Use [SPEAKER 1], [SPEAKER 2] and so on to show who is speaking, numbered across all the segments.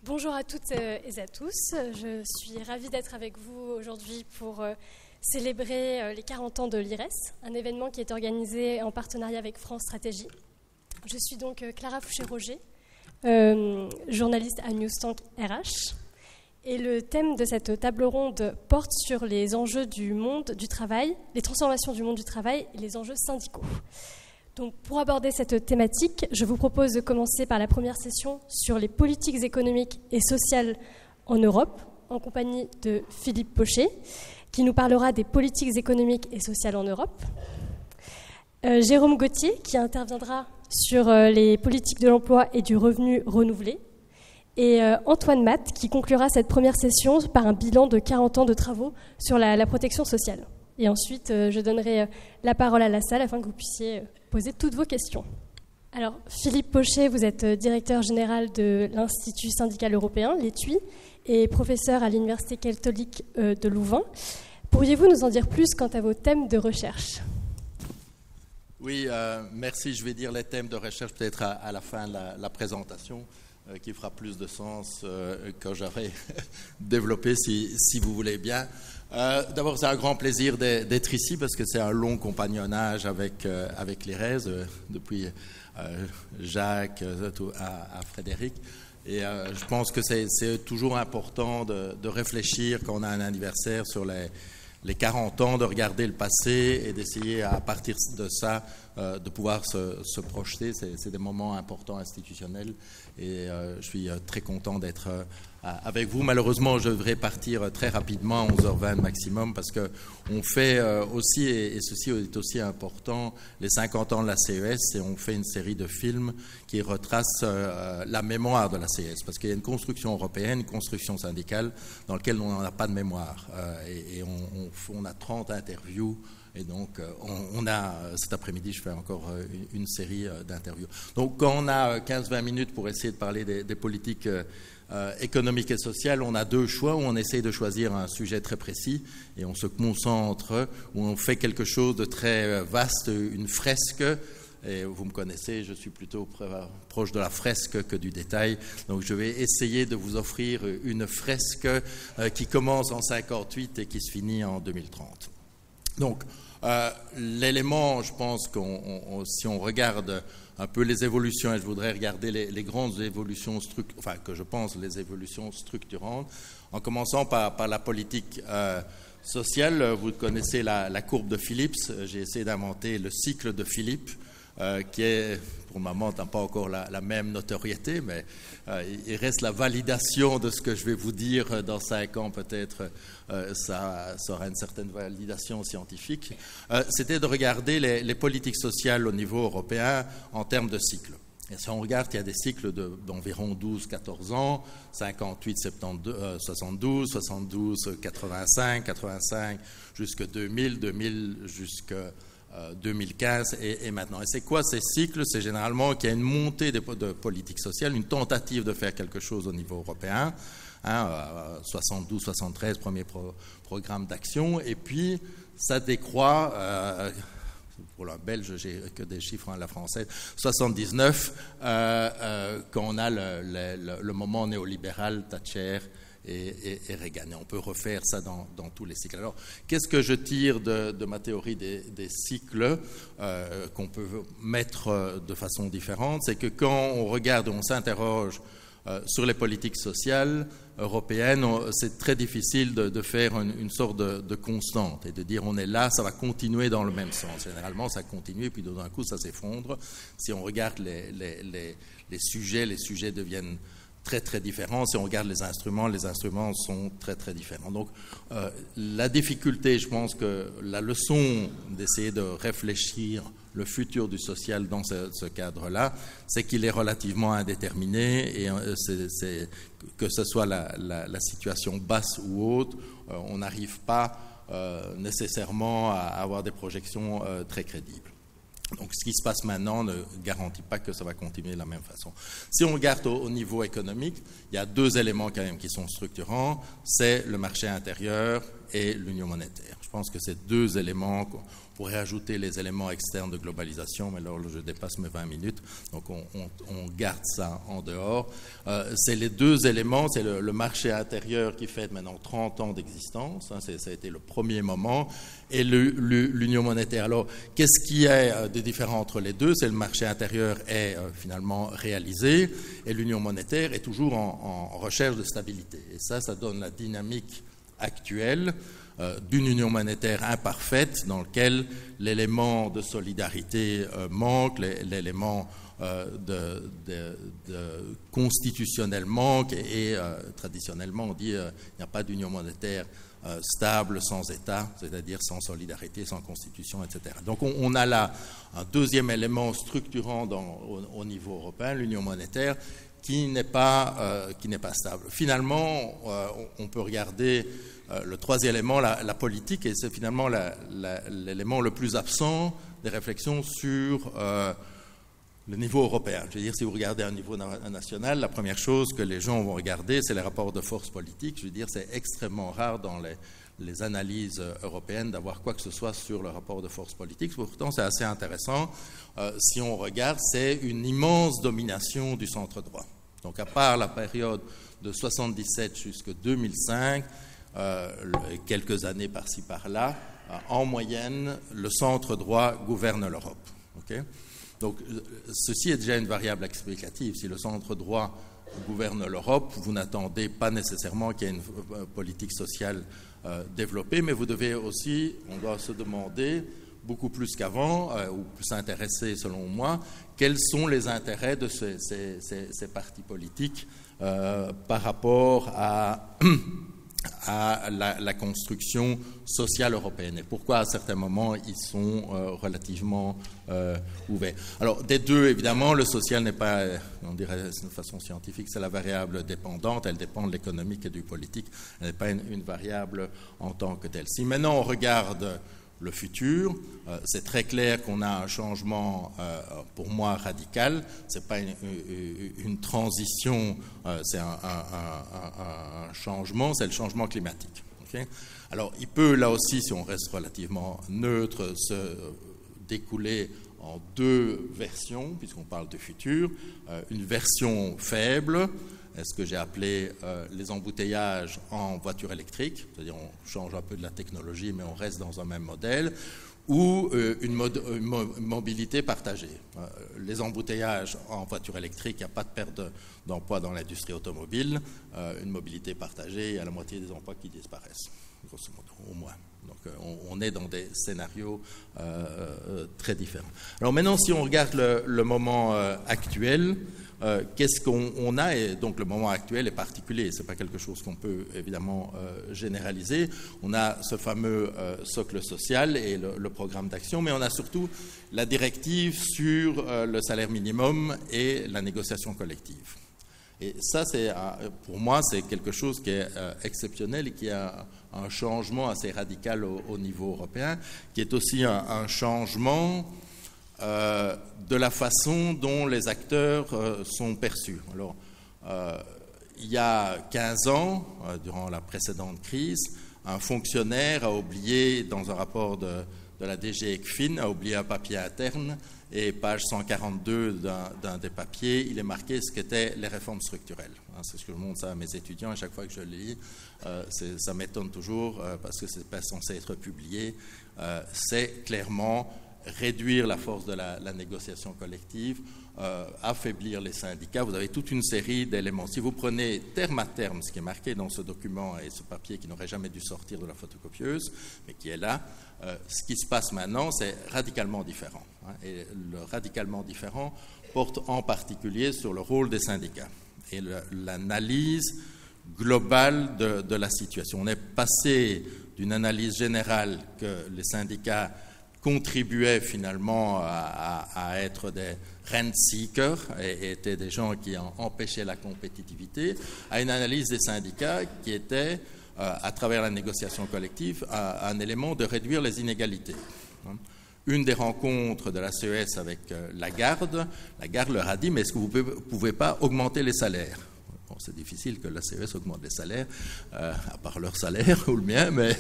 [SPEAKER 1] Bonjour à toutes et à tous. Je suis ravie d'être avec vous aujourd'hui pour célébrer les 40 ans de l'IRES, un événement qui est organisé en partenariat avec France Stratégie. Je suis donc Clara Fouché-Roger, journaliste à Newstank RH. Et le thème de cette table ronde porte sur les enjeux du monde du travail, les transformations du monde du travail et les enjeux syndicaux. Donc, pour aborder cette thématique, je vous propose de commencer par la première session sur les politiques économiques et sociales en Europe, en compagnie de Philippe Pochet, qui nous parlera des politiques économiques et sociales en Europe. Jérôme Gauthier, qui interviendra sur les politiques de l'emploi et du revenu renouvelé. Et Antoine Matt, qui conclura cette première session par un bilan de 40 ans de travaux sur la protection sociale. Et ensuite, je donnerai la parole à la salle afin que vous puissiez poser toutes vos questions. Alors, Philippe Pochet, vous êtes directeur général de l'Institut syndical européen, l'ETUI, et professeur à l'Université catholique de Louvain. Pourriez-vous nous en dire plus quant à vos thèmes de recherche ?
[SPEAKER 2] Oui, merci. Je vais dire les thèmes de recherche peut-être à la fin de la présentation, qui fera plus de sens quand j'aurai développé, si vous voulez bien. D'abord, c'est un grand plaisir d'être ici parce que c'est un long compagnonnage avec l'IRES, depuis Jacques à Frédéric. Et je pense que c'est toujours important de réfléchir quand on a un anniversaire sur les 40 ans, de regarder le passé et d'essayer à partir de ça de pouvoir se projeter. C'est des moments importants institutionnels et je suis très content d'être avec vous. Malheureusement, je devrais partir très rapidement, à 11h20 maximum, parce qu'on fait aussi, et ceci est aussi important, les 50 ans de la CES, et on fait une série de films qui retracent la mémoire de la CES, parce qu'il y a une construction européenne, une construction syndicale, dans laquelle on n'a pas de mémoire. Et on a 30 interviews. Et donc, cet après-midi, je fais encore une série d'interviews. Donc, quand on a 15-20 minutes pour essayer de parler des politiques économiques et sociales, on a deux choix, où on essaye de choisir un sujet très précis et on se concentre, où on fait quelque chose de très vaste, une fresque. Et vous me connaissez, je suis plutôt proche de la fresque que du détail. Donc, je vais essayer de vous offrir une fresque qui commence en 58 et qui se finit en 2030. Donc, l'élément, je pense si on regarde un peu les évolutions, et je voudrais regarder les grandes évolutions, que je pense les évolutions structurantes, en commençant par la politique sociale. Vous connaissez la courbe de Phillips. J'ai essayé d'inventer le cycle de Philippe, qui est, pour le moment, n'a pas encore la même notoriété, mais il reste la validation de ce que je vais vous dire dans 5 ans, peut-être, ça aura une certaine validation scientifique. C'était de regarder les politiques sociales au niveau européen en termes de cycles. Et si on regarde, il y a des cycles d'environ 12-14 ans, 58, 72, 72, 85, 85 jusqu'à 2000, 2000 jusqu'à 2015 et maintenant. Et c'est quoi ces cycles? C'est généralement qu'il y a une montée de politique sociale, une tentative de faire quelque chose au niveau européen, 72, 73, premier programme d'action, et puis ça décroît, pour la belge, j'ai que des chiffres à la française, 79, quand on a le moment néolibéral, Thatcher et Reagan. Et on peut refaire ça dans tous les cycles. Alors, qu'est-ce que je tire de ma théorie des cycles qu'on peut mettre de façon différente? C'est que quand on regarde, on s'interroge sur les politiques sociales européennes, c'est très difficile de faire une sorte de constante et de dire on est là, ça va continuer dans le même sens. Généralement, ça continue et puis d'un coup, ça s'effondre. Si on regarde les sujets deviennent très très différents. Si on regarde les instruments sont très très différents. Donc la difficulté, je pense que la leçon d'essayer de réfléchir le futur du social dans ce cadre-là, c'est qu'il est relativement indéterminé et que ce soit la situation basse ou haute, on n'arrive pas nécessairement à avoir des projections très crédibles. Donc, ce qui se passe maintenant ne garantit pas que ça va continuer de la même façon. Si on regarde au niveau économique, il y a deux éléments quand même qui sont structurants. C'est le marché intérieur et l'union monétaire. Je pense que ces deux éléments, on pourrait ajouter les éléments externes de globalisation, mais là je dépasse mes 20 minutes, donc on garde ça en dehors. C'est les deux éléments, c'est le marché intérieur qui fait maintenant 30 ans d'existence, hein, ça a été le premier moment, et l'union monétaire. Alors, qu'est-ce qui est de différent entre les deux? C'est le marché intérieur est finalement réalisé, et l'union monétaire est toujours en recherche de stabilité. Et ça donne la dynamique actuelle d'une union monétaire imparfaite dans lequel l'élément de solidarité manque, l'élément constitutionnel manque et traditionnellement on dit il n'y a pas d'union monétaire stable sans État, c'est-à-dire sans solidarité, sans constitution, etc. Donc on a là un deuxième élément structurant au niveau européen, l'union monétaire, qui n'est pas stable. Finalement, on peut regarder le troisième élément, la politique, et c'est finalement l'élément le plus absent des réflexions sur le niveau européen. Je veux dire, si vous regardez à un niveau national, la première chose que les gens vont regarder, c'est les rapports de force politique. Je veux dire, c'est extrêmement rare dans les analyses européennes d'avoir quoi que ce soit sur le rapport de force politique. Pourtant, c'est assez intéressant. Si on regarde, c'est une immense domination du centre droit. Donc, à part la période de 1977 jusqu'à 2005, quelques années par-ci par-là, en moyenne, le centre droit gouverne l'Europe. Okay? Donc, ceci est déjà une variable explicative. Si le centre droit gouverne l'Europe, vous n'attendez pas nécessairement qu'il y ait une politique sociale développée, mais vous devez aussi, on doit se demander, beaucoup plus qu'avant, ou plus s'intéresser selon moi, quels sont les intérêts de ces partis politiques par rapport à la construction sociale européenne et pourquoi à certains moments ils sont relativement ouverts. Alors des deux, évidemment, le social n'est pas, on dirait de façon scientifique, c'est la variable dépendante, elle dépend de l'économique et du politique, elle n'est pas une variable en tant que telle. Si maintenant on regarde le futur, c'est très clair qu'on a un changement, pour moi, radical. Ce n'est pas une transition, c'est un changement, c'est le changement climatique. Okay? Alors, il peut, là aussi, si on reste relativement neutre, se découler en deux versions, puisqu'on parle de futur. Une version faible, ce que j'ai appelé les embouteillages en voiture électrique, c'est-à-dire on change un peu de la technologie, mais on reste dans un même modèle, ou une mobilité partagée. Les embouteillages en voiture électrique, il n'y a pas de perte d'emploi dans l'industrie automobile. Une mobilité partagée, il y a la moitié des emplois qui disparaissent, grosso modo, au moins. Donc on est dans des scénarios très différents. Alors maintenant, si on regarde le moment actuel, qu'est-ce qu'on a? Et donc le moment actuel est particulier, ce n'est pas quelque chose qu'on peut évidemment généraliser. On a ce fameux socle social et le programme d'action, mais on a surtout la directive sur le salaire minimum et la négociation collective. Et ça, pour moi, c'est quelque chose qui est exceptionnel et qui a un changement assez radical au niveau européen, qui est aussi un changement de la façon dont les acteurs sont perçus. Alors, il y a 15 ans, durant la précédente crise, un fonctionnaire a oublié, dans un rapport de la DG ECFIN, a oublié un papier interne, et page 142 d'un des papiers, il est marqué ce qu'étaient les réformes structurelles. C'est ce que je montre ça à mes étudiants, à chaque fois que je le lis, ça m'étonne toujours, parce que ce n'est pas censé être publié. C'est clairement réduire la force de la négociation collective, affaiblir les syndicats. Vous avez toute une série d'éléments. Si vous prenez terme à terme ce qui est marqué dans ce document et ce papier qui n'aurait jamais dû sortir de la photocopieuse, mais qui est là, ce qui se passe maintenant, c'est radicalement différent. Et le radicalement différent porte en particulier sur le rôle des syndicats et l'analyse globale de la situation. On est passé d'une analyse générale que les syndicats contribuaient finalement à être des rent seekers et étaient des gens qui empêchaient la compétitivité, à une analyse des syndicats qui était, à travers la négociation collective, un élément de réduire les inégalités. Une des rencontres de la CES avec Lagarde leur a dit « mais est-ce que vous ne pouvez pas augmenter les salaires ?» Bon, c'est difficile que la CES augmente les salaires, à part leur salaire ou le mien, mais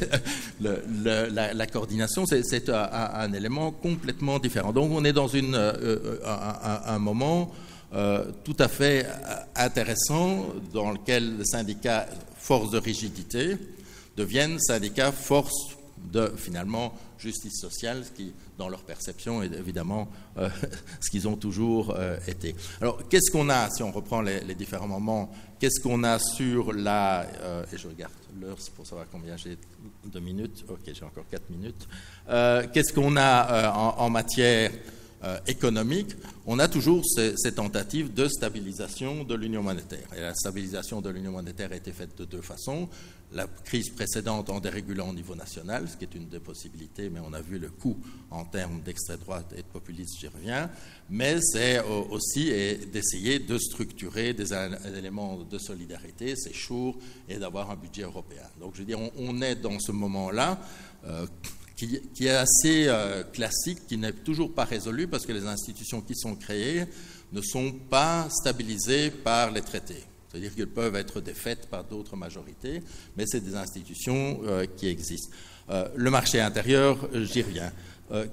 [SPEAKER 2] la coordination, c'est un élément complètement différent. Donc on est dans un moment tout à fait intéressant dans lequel les syndicats force de rigidité deviennent syndicats force de, finalement, justice sociale, ce qui, dans leur perception, est évidemment ce qu'ils ont toujours été. Alors, qu'est-ce qu'on a, si on reprend les différents moments, qu'est-ce qu'on a sur la... et je regarde l'heure, c'est pour savoir combien j'ai de minutes. Ok, j'ai encore 4 minutes. Qu'est-ce qu'on a en matière économique? On a toujours ces tentatives de stabilisation de l'union monétaire. Et la stabilisation de l'union monétaire a été faite de deux façons. La crise précédente en dérégulant au niveau national, ce qui est une des possibilités, mais on a vu le coût en termes d'extrême droite et de populisme, j'y reviens. Mais c'est aussi d'essayer de structurer des éléments de solidarité, c'est sûr, et d'avoir un budget européen. Donc je veux dire, on est dans ce moment-là qui est assez classique, qui n'est toujours pas résolu parce que les institutions qui sont créées ne sont pas stabilisées par les traités. C'est-à-dire qu'elles peuvent être défaites par d'autres majorités, mais c'est des institutions qui existent. Le marché intérieur, j'y reviens.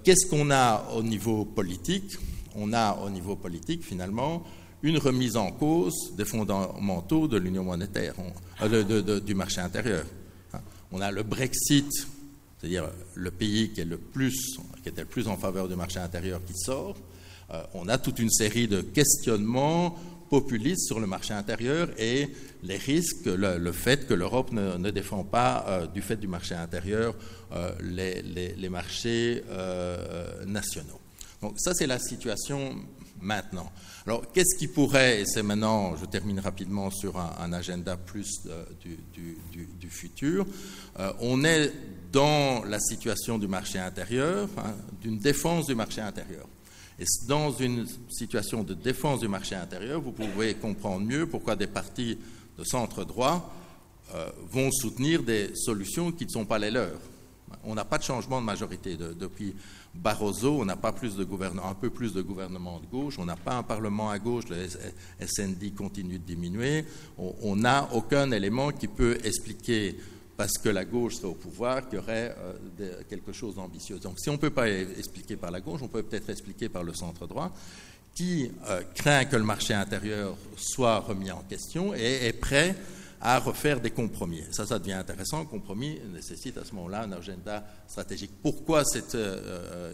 [SPEAKER 2] Qu'est-ce qu'on a au niveau politique? On a au niveau politique, finalement, une remise en cause des fondamentaux de l'union monétaire, du marché intérieur. On a le Brexit, c'est-à-dire le pays qui était le plus en faveur du marché intérieur qui sort. On a toute une série de questionnements populistes sur le marché intérieur et les risques, le fait que l'Europe ne défend pas, du fait du marché intérieur, les marchés nationaux. Donc ça, c'est la situation maintenant. Alors, qu'est-ce qui pourrait, et c'est maintenant, je termine rapidement sur un agenda plus du futur, on est dans la situation du marché intérieur, d'une défense du marché intérieur. Et dans une situation de défense du marché intérieur, vous pouvez comprendre mieux pourquoi des partis de centre-droit vont soutenir des solutions qui ne sont pas les leurs. On n'a pas de changement de majorité. Depuis Barroso, on n'a pas un peu plus de gouvernement de gauche, on n'a pas un parlement à gauche, le SND continue de diminuer. On n'a aucun élément qui peut expliquer, parce que la gauche serait au pouvoir, qu'il y aurait quelque chose d'ambitieux. Donc si on ne peut pas expliquer par la gauche, on peut peut-être expliquer par le centre-droit, qui craint que le marché intérieur soit remis en question et est prêt à refaire des compromis. Ça devient intéressant. Un compromis nécessite à ce moment-là un agenda stratégique. Pourquoi cette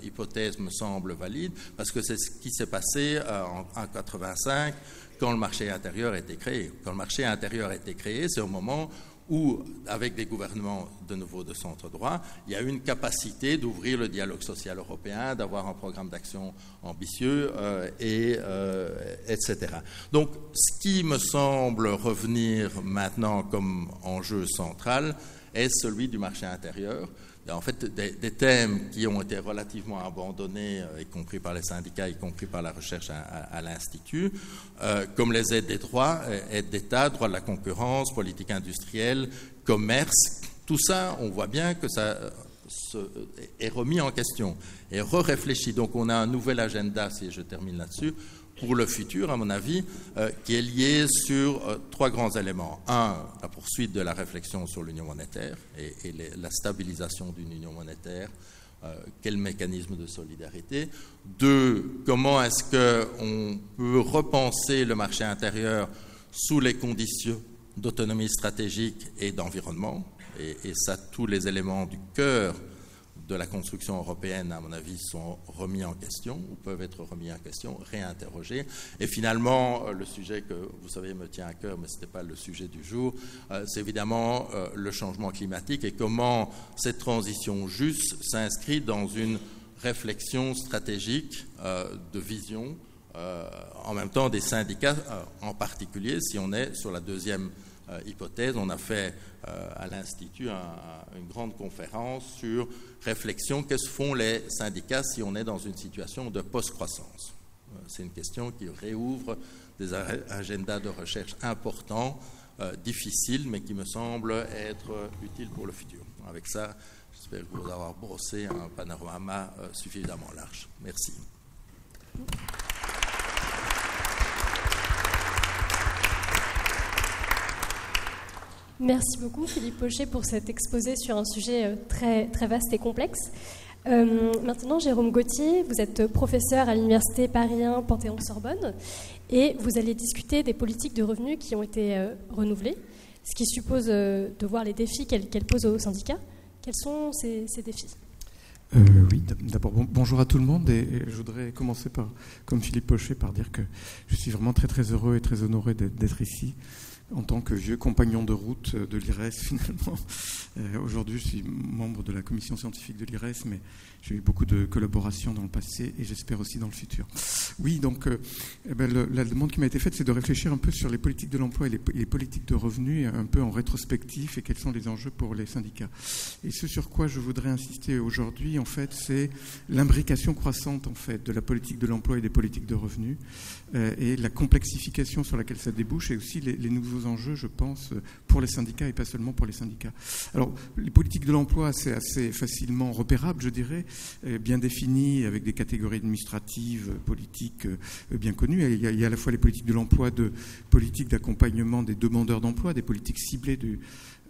[SPEAKER 2] hypothèse me semble valide? Parce que c'est ce qui s'est passé en 1985 quand le marché intérieur a été créé. Quand le marché intérieur a été créé, c'est au moment où, avec des gouvernements de nouveau de centre-droit, il y a eu une capacité d'ouvrir le dialogue social européen, d'avoir un programme d'action ambitieux, etc. Donc, ce qui me semble revenir maintenant comme enjeu central est celui du marché intérieur. En fait, des thèmes qui ont été relativement abandonnés, y compris par les syndicats, y compris par la recherche à l'Institut, comme les aides d'État, droit de la concurrence, politique industrielle, commerce. Tout ça, on voit bien que ça est remis en question et re-réfléchi. Donc, on a un nouvel agenda, si je termine là-dessus, pour le futur, à mon avis, qui est lié sur 3 grands éléments. 1, la poursuite de la réflexion sur l'union monétaire et la stabilisation d'une union monétaire. Quel mécanisme de solidarité. 2, comment est-ce qu'on peut repenser le marché intérieur sous les conditions d'autonomie stratégique et d'environnement. Et ça, tous les éléments du cœur de la construction européenne, à mon avis, sont remis en question, ou peuvent être remis en question, réinterrogés. Et finalement, le sujet que, vous savez, me tient à cœur, mais ce n'était pas le sujet du jour, c'est évidemment le changement climatique et comment cette transition juste s'inscrit dans une réflexion stratégique de vision, en même temps des syndicats en particulier, si on est sur la deuxième hypothèse. On a fait à l'Institut une grande conférence sur réflexion, qu'est-ce que font les syndicats si on est dans une situation de post-croissance. C'est une question qui réouvre des agendas de recherche importants, difficiles, mais qui me semblent être utiles pour le futur. Avec ça, j'espère vous avoir brossé un panorama suffisamment large. Merci.
[SPEAKER 1] Merci beaucoup Philippe Pochet pour cet exposé sur un sujet très, très vaste et complexe. Maintenant, Jérôme Gauthier, vous êtes professeur à l'Université Paris 1 Panthéon-Sorbonne et vous allez discuter des politiques de revenus qui ont été renouvelées, ce qui suppose de voir les défis qu'elles posent aux syndicats. Quels sont ces défis ?
[SPEAKER 3] Oui, d'abord bonjour à tout le monde et je voudrais commencer par, comme Philippe Pochet, par dire que je suis vraiment très très heureux et très honoré d'être ici en tant que vieux compagnon de route de l'IRES finalement. Aujourd'hui je suis membre de la commission scientifique de l'IRES, mais j'ai eu beaucoup de collaborations dans le passé et j'espère aussi dans le futur. Oui, donc la demande qui m'a été faite, c'est de réfléchir un peu sur les politiques de l'emploi et les politiques de revenus, un peu en rétrospectif, et quels sont les enjeux pour les syndicats. Et ce sur quoi je voudrais insister aujourd'hui, en fait, c'est l'imbrication croissante en fait, de la politique de l'emploi et des politiques de revenus, et la complexification sur laquelle ça débouche, et aussi les nouveaux enjeux, je pense, pour les syndicats et pas seulement pour les syndicats. Alors, les politiques de l'emploi, c'est assez facilement repérable, je dirais, bien définies, avec des catégories administratives, politiques bien connues. Il y a à la fois les politiques de l'emploi, de politiques d'accompagnement des demandeurs d'emploi, des politiques ciblées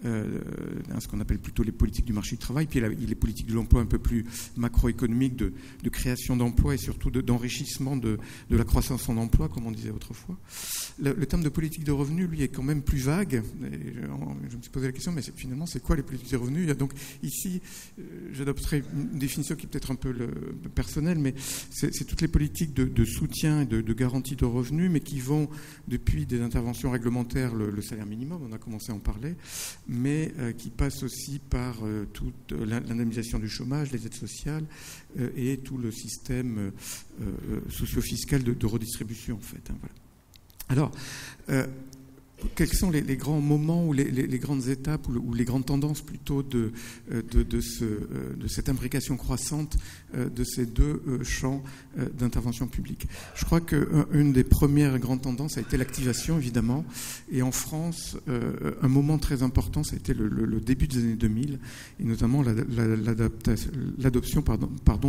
[SPEAKER 3] ce qu'on appelle plutôt les politiques du marché du travail, puis il y a les politiques de l'emploi un peu plus macroéconomiques de création d'emplois et surtout d'enrichissement de la croissance en emploi, comme on disait autrefois. Le terme de politique de revenus, lui, est quand même plus vague. Et je me suis posé la question, mais finalement, c'est quoi les politiques de revenus ? Il y a donc ici, j'adopterai une définition qui est peut-être un peu personnelle, mais c'est toutes les politiques de soutien et de garantie de revenus, mais qui vont depuis des interventions réglementaires, le salaire minimum, on a commencé à en parler, mais qui passe aussi par toute l'indemnisation du chômage, les aides sociales et tout le système socio-fiscal de redistribution, en fait. Hein, voilà. Alors, quels sont les grands moments ou les grandes étapes ou les grandes tendances plutôt de cette imbrication croissante de ces deux champs d'intervention publique ? Je crois qu'une des premières grandes tendances a été l'activation, évidemment, et en France, un moment très important, ça a été le début des années 2000, et notamment l'adoption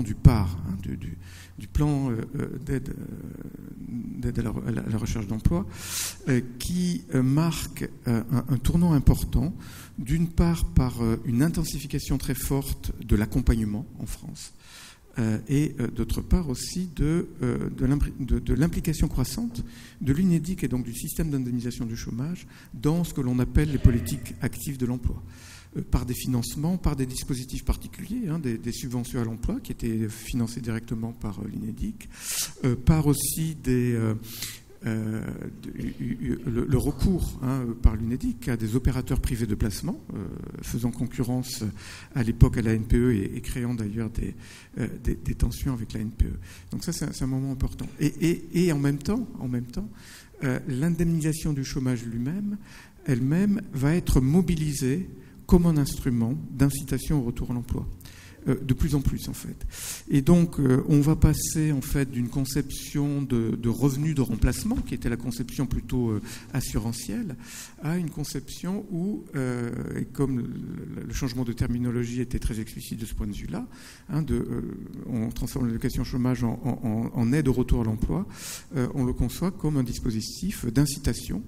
[SPEAKER 3] du PAR, hein, du plan d'aide à la recherche d'emploi, qui marque un tournant important, d'une part par une intensification très forte de l'accompagnement en France, et d'autre part aussi de l'implication croissante de l'UNEDIC et donc du système d'indemnisation du chômage dans ce que l'on appelle les politiques actives de l'emploi. Par des financements, par des dispositifs particuliers, hein, des subventions à l'emploi qui étaient financées directement par l'UNEDIC, par aussi le recours par l'UNEDIC à des opérateurs privés de placement, faisant concurrence à l'époque à la NPE et créant d'ailleurs des tensions avec la NPE. Donc ça, c'est un moment important. Et en même temps, l'indemnisation du chômage elle-même va être mobilisée comme un instrument d'incitation au retour à l'emploi. De plus en plus, en fait. Et donc, on va passer, en fait, d'une conception de revenus de remplacement, qui était la conception plutôt assurantielle, à une conception où, et comme le changement de terminologie était très explicite de ce point de vue-là, on transforme l'allocation chômage en aide au retour à l'emploi, on le conçoit comme un dispositif d'incitation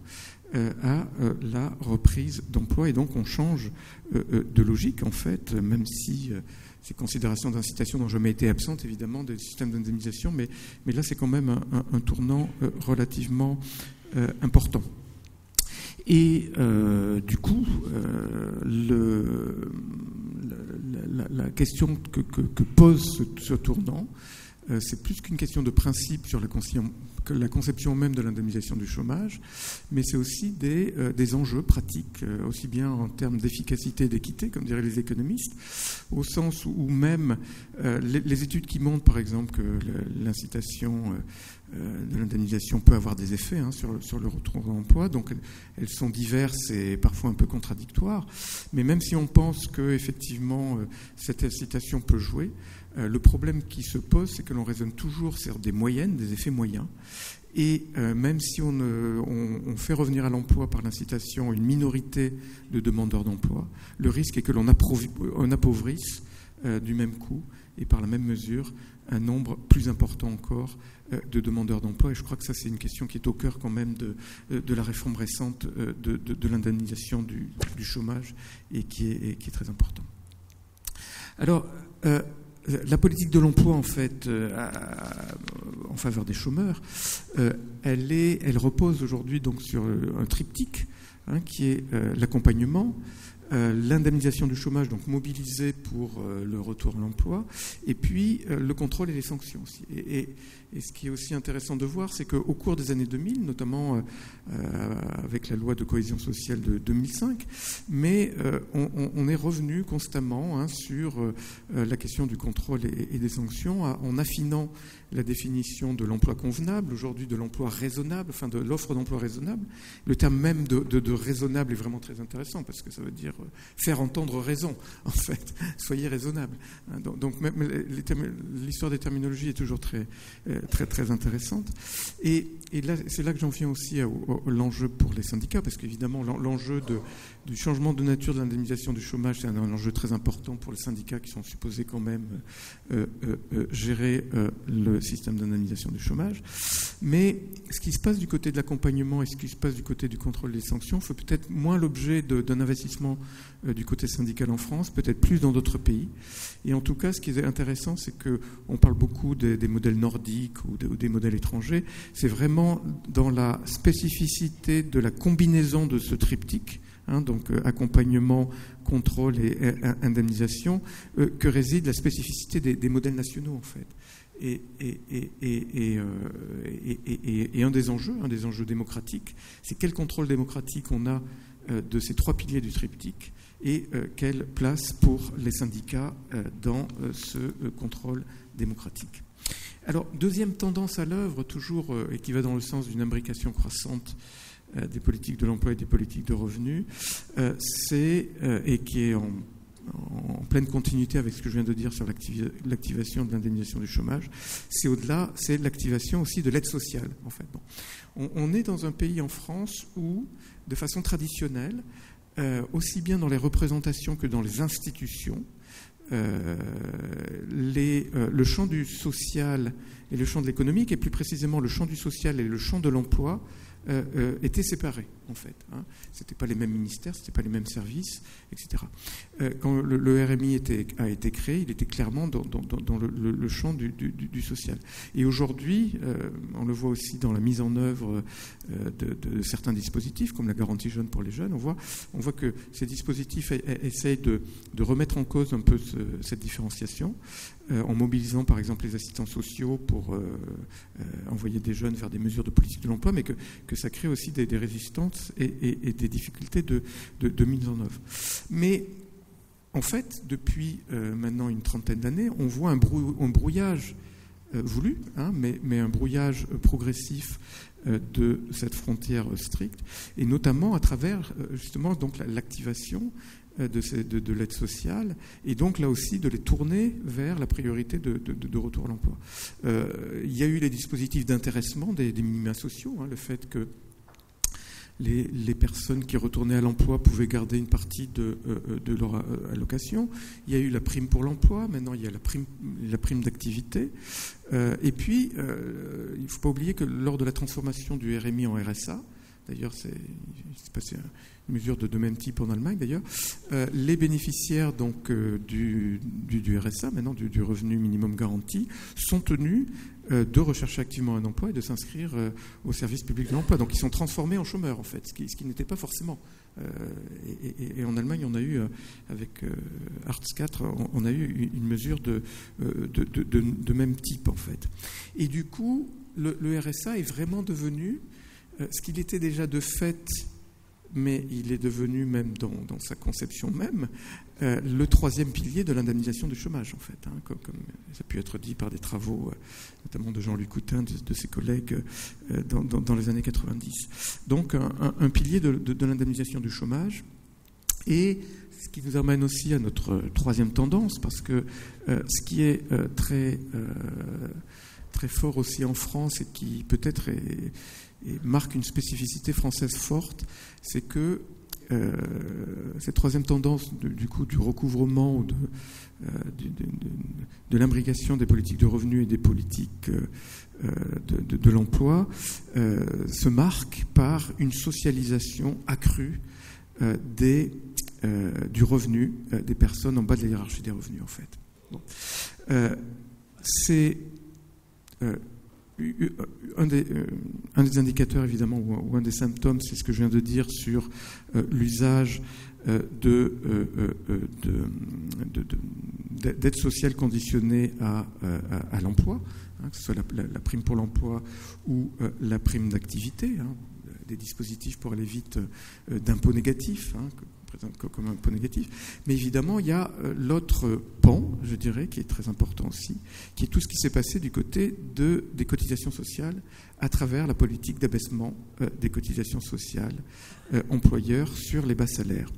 [SPEAKER 3] à la reprise d'emploi. Et donc, on change de logique, en fait, même si ces considérations d'incitation n'ont jamais été absentes, évidemment, des systèmes d'indemnisation, mais là, c'est quand même un tournant relativement important. Et du coup, la question que pose ce tournant, c'est plus qu'une question de principe sur la conception même de l'indemnisation du chômage, mais c'est aussi des enjeux pratiques, aussi bien en termes d'efficacité et d'équité, comme diraient les économistes, au sens où même les études qui montrent, par exemple, que l'incitation de l'indemnisation peut avoir des effets sur le retour à l'emploi, donc elles sont diverses et parfois un peu contradictoires, mais même si on pense que effectivement cette incitation peut jouer, le problème qui se pose, c'est que l'on raisonne toujours sur des moyennes, des effets moyens. Et même si on fait revenir à l'emploi par l'incitation une minorité de demandeurs d'emploi, le risque est que l'on appauvrisse du même coup et par la même mesure un nombre plus important encore de demandeurs d'emploi. Et je crois que ça, c'est une question qui est au cœur quand même de la réforme récente de l'indemnisation du chômage et qui est très important. Alors, la politique de l'emploi, en fait, en faveur des chômeurs, elle repose aujourd'hui donc sur un triptyque qui est l'accompagnement, l'indemnisation du chômage, donc mobilisée pour le retour à l'emploi, et puis le contrôle et les sanctions aussi. Et ce qui est aussi intéressant de voir, c'est qu'au cours des années 2000, notamment avec la loi de cohésion sociale de 2005, mais on est revenu constamment sur la question du contrôle et des sanctions, en affinant la définition de l'emploi convenable, aujourd'hui de l'emploi raisonnable, enfin de l'offre d'emploi raisonnable. Le terme même de raisonnable est vraiment très intéressant parce que ça veut dire faire entendre raison, en fait. Soyez raisonnable. Donc même l'histoire des terminologies est toujours très intéressante. Et là, c'est là que j'en viens aussi à l'enjeu pour les syndicats, parce qu'évidemment, l'enjeu du changement de nature de l'indemnisation du chômage, c'est un enjeu très important pour les syndicats qui sont supposés quand même gérer le système d'indemnisation du chômage. Mais ce qui se passe du côté de l'accompagnement et ce qui se passe du côté du contrôle des sanctions fait peut-être moins l'objet d'un investissement du côté syndical en France, peut-être plus dans d'autres pays. Et en tout cas, ce qui est intéressant, c'est qu'on parle beaucoup des modèles nordiques ou des modèles étrangers. C'est vraiment dans la spécificité de la combinaison de ce triptyque, donc accompagnement, contrôle et indemnisation, que réside la spécificité des modèles nationaux, en fait. Et un des enjeux démocratiques, c'est quel contrôle démocratique on a de ces trois piliers du triptyque et quelle place pour les syndicats dans ce contrôle démocratique. Alors, deuxième tendance à l'œuvre, toujours, et qui va dans le sens d'une imbrication croissante des politiques de l'emploi et des politiques de revenus, et qui est en pleine continuité avec ce que je viens de dire sur l'activation de l'indemnisation du chômage, c'est l'activation aussi de l'aide sociale, en fait. Bon. On est dans un pays en France où, de façon traditionnelle, aussi bien dans les représentations que dans les institutions, le champ du social et le champ de l'économique, et plus précisément le champ du social et le champ de l'emploi, étaient séparés, en fait. C'était pas les mêmes ministères, c'était pas les mêmes services, etc. Quand le RMI a été créé, il était clairement dans le champ du social. Et aujourd'hui, on le voit aussi dans la mise en œuvre de certains dispositifs, comme la garantie jeune pour les jeunes, on voit que ces dispositifs essayent de remettre en cause un peu cette différenciation, en mobilisant par exemple les assistants sociaux pour envoyer des jeunes vers des mesures de politique de l'emploi, mais que ça crée aussi des résistances et des difficultés de mise en œuvre. Mais en fait, depuis maintenant une trentaine d'années, on voit un brouillage voulu, mais un brouillage progressif de cette frontière stricte, et notamment à travers justement donc l'activation de l'aide sociale, et donc là aussi de les tourner vers la priorité de retour à l'emploi. Il y a eu les dispositifs d'intéressement des minima sociaux, le fait que les personnes qui retournaient à l'emploi pouvaient garder une partie de leur allocation. Il y a eu la prime pour l'emploi, maintenant il y a la prime d'activité. Et puis, il ne faut pas oublier que lors de la transformation du RMI en RSA, d'ailleurs il s'est passé une mesure de même type en Allemagne d'ailleurs, les bénéficiaires donc du RSA, maintenant du revenu minimum garanti, sont tenus de rechercher activement un emploi et de s'inscrire au service public de l'emploi. Donc ils sont transformés en chômeurs, en fait, ce qui n'était pas forcément. Et en Allemagne, on a eu, avec Hartz IV, on a eu une mesure de même type, en fait. Et du coup, le RSA est vraiment devenu ce qu'il était déjà de fait, mais il est devenu même dans sa conception même, le troisième pilier de l'indemnisation du chômage, en fait, comme ça a pu être dit par des travaux, notamment de Jean-Luc Coutin, de ses collègues, dans les années 90. Donc un pilier de l'indemnisation du chômage, et ce qui nous amène aussi à notre troisième tendance, parce que ce qui est très fort aussi en France, et qui peut-être marque une spécificité française forte, c'est que cette troisième tendance du recouvrement ou de l'imbrication des politiques de revenus et des politiques de l'emploi se marque par une socialisation accrue du revenu des personnes en bas de la hiérarchie des revenus, en fait. Bon. C'est un des indicateurs, évidemment, ou un des symptômes, c'est ce que je viens de dire sur l'usage d'aide sociale conditionnée à l'emploi, que ce soit la prime pour l'emploi ou la prime d'activité, des dispositifs pour aller vite d'impôts négatifs, comme un pot négatif. Mais évidemment, il y a l'autre pan, je dirais, qui est très important aussi, qui est tout ce qui s'est passé du côté des cotisations sociales à travers la politique d'abaissement des cotisations sociales employeurs sur les bas salaires.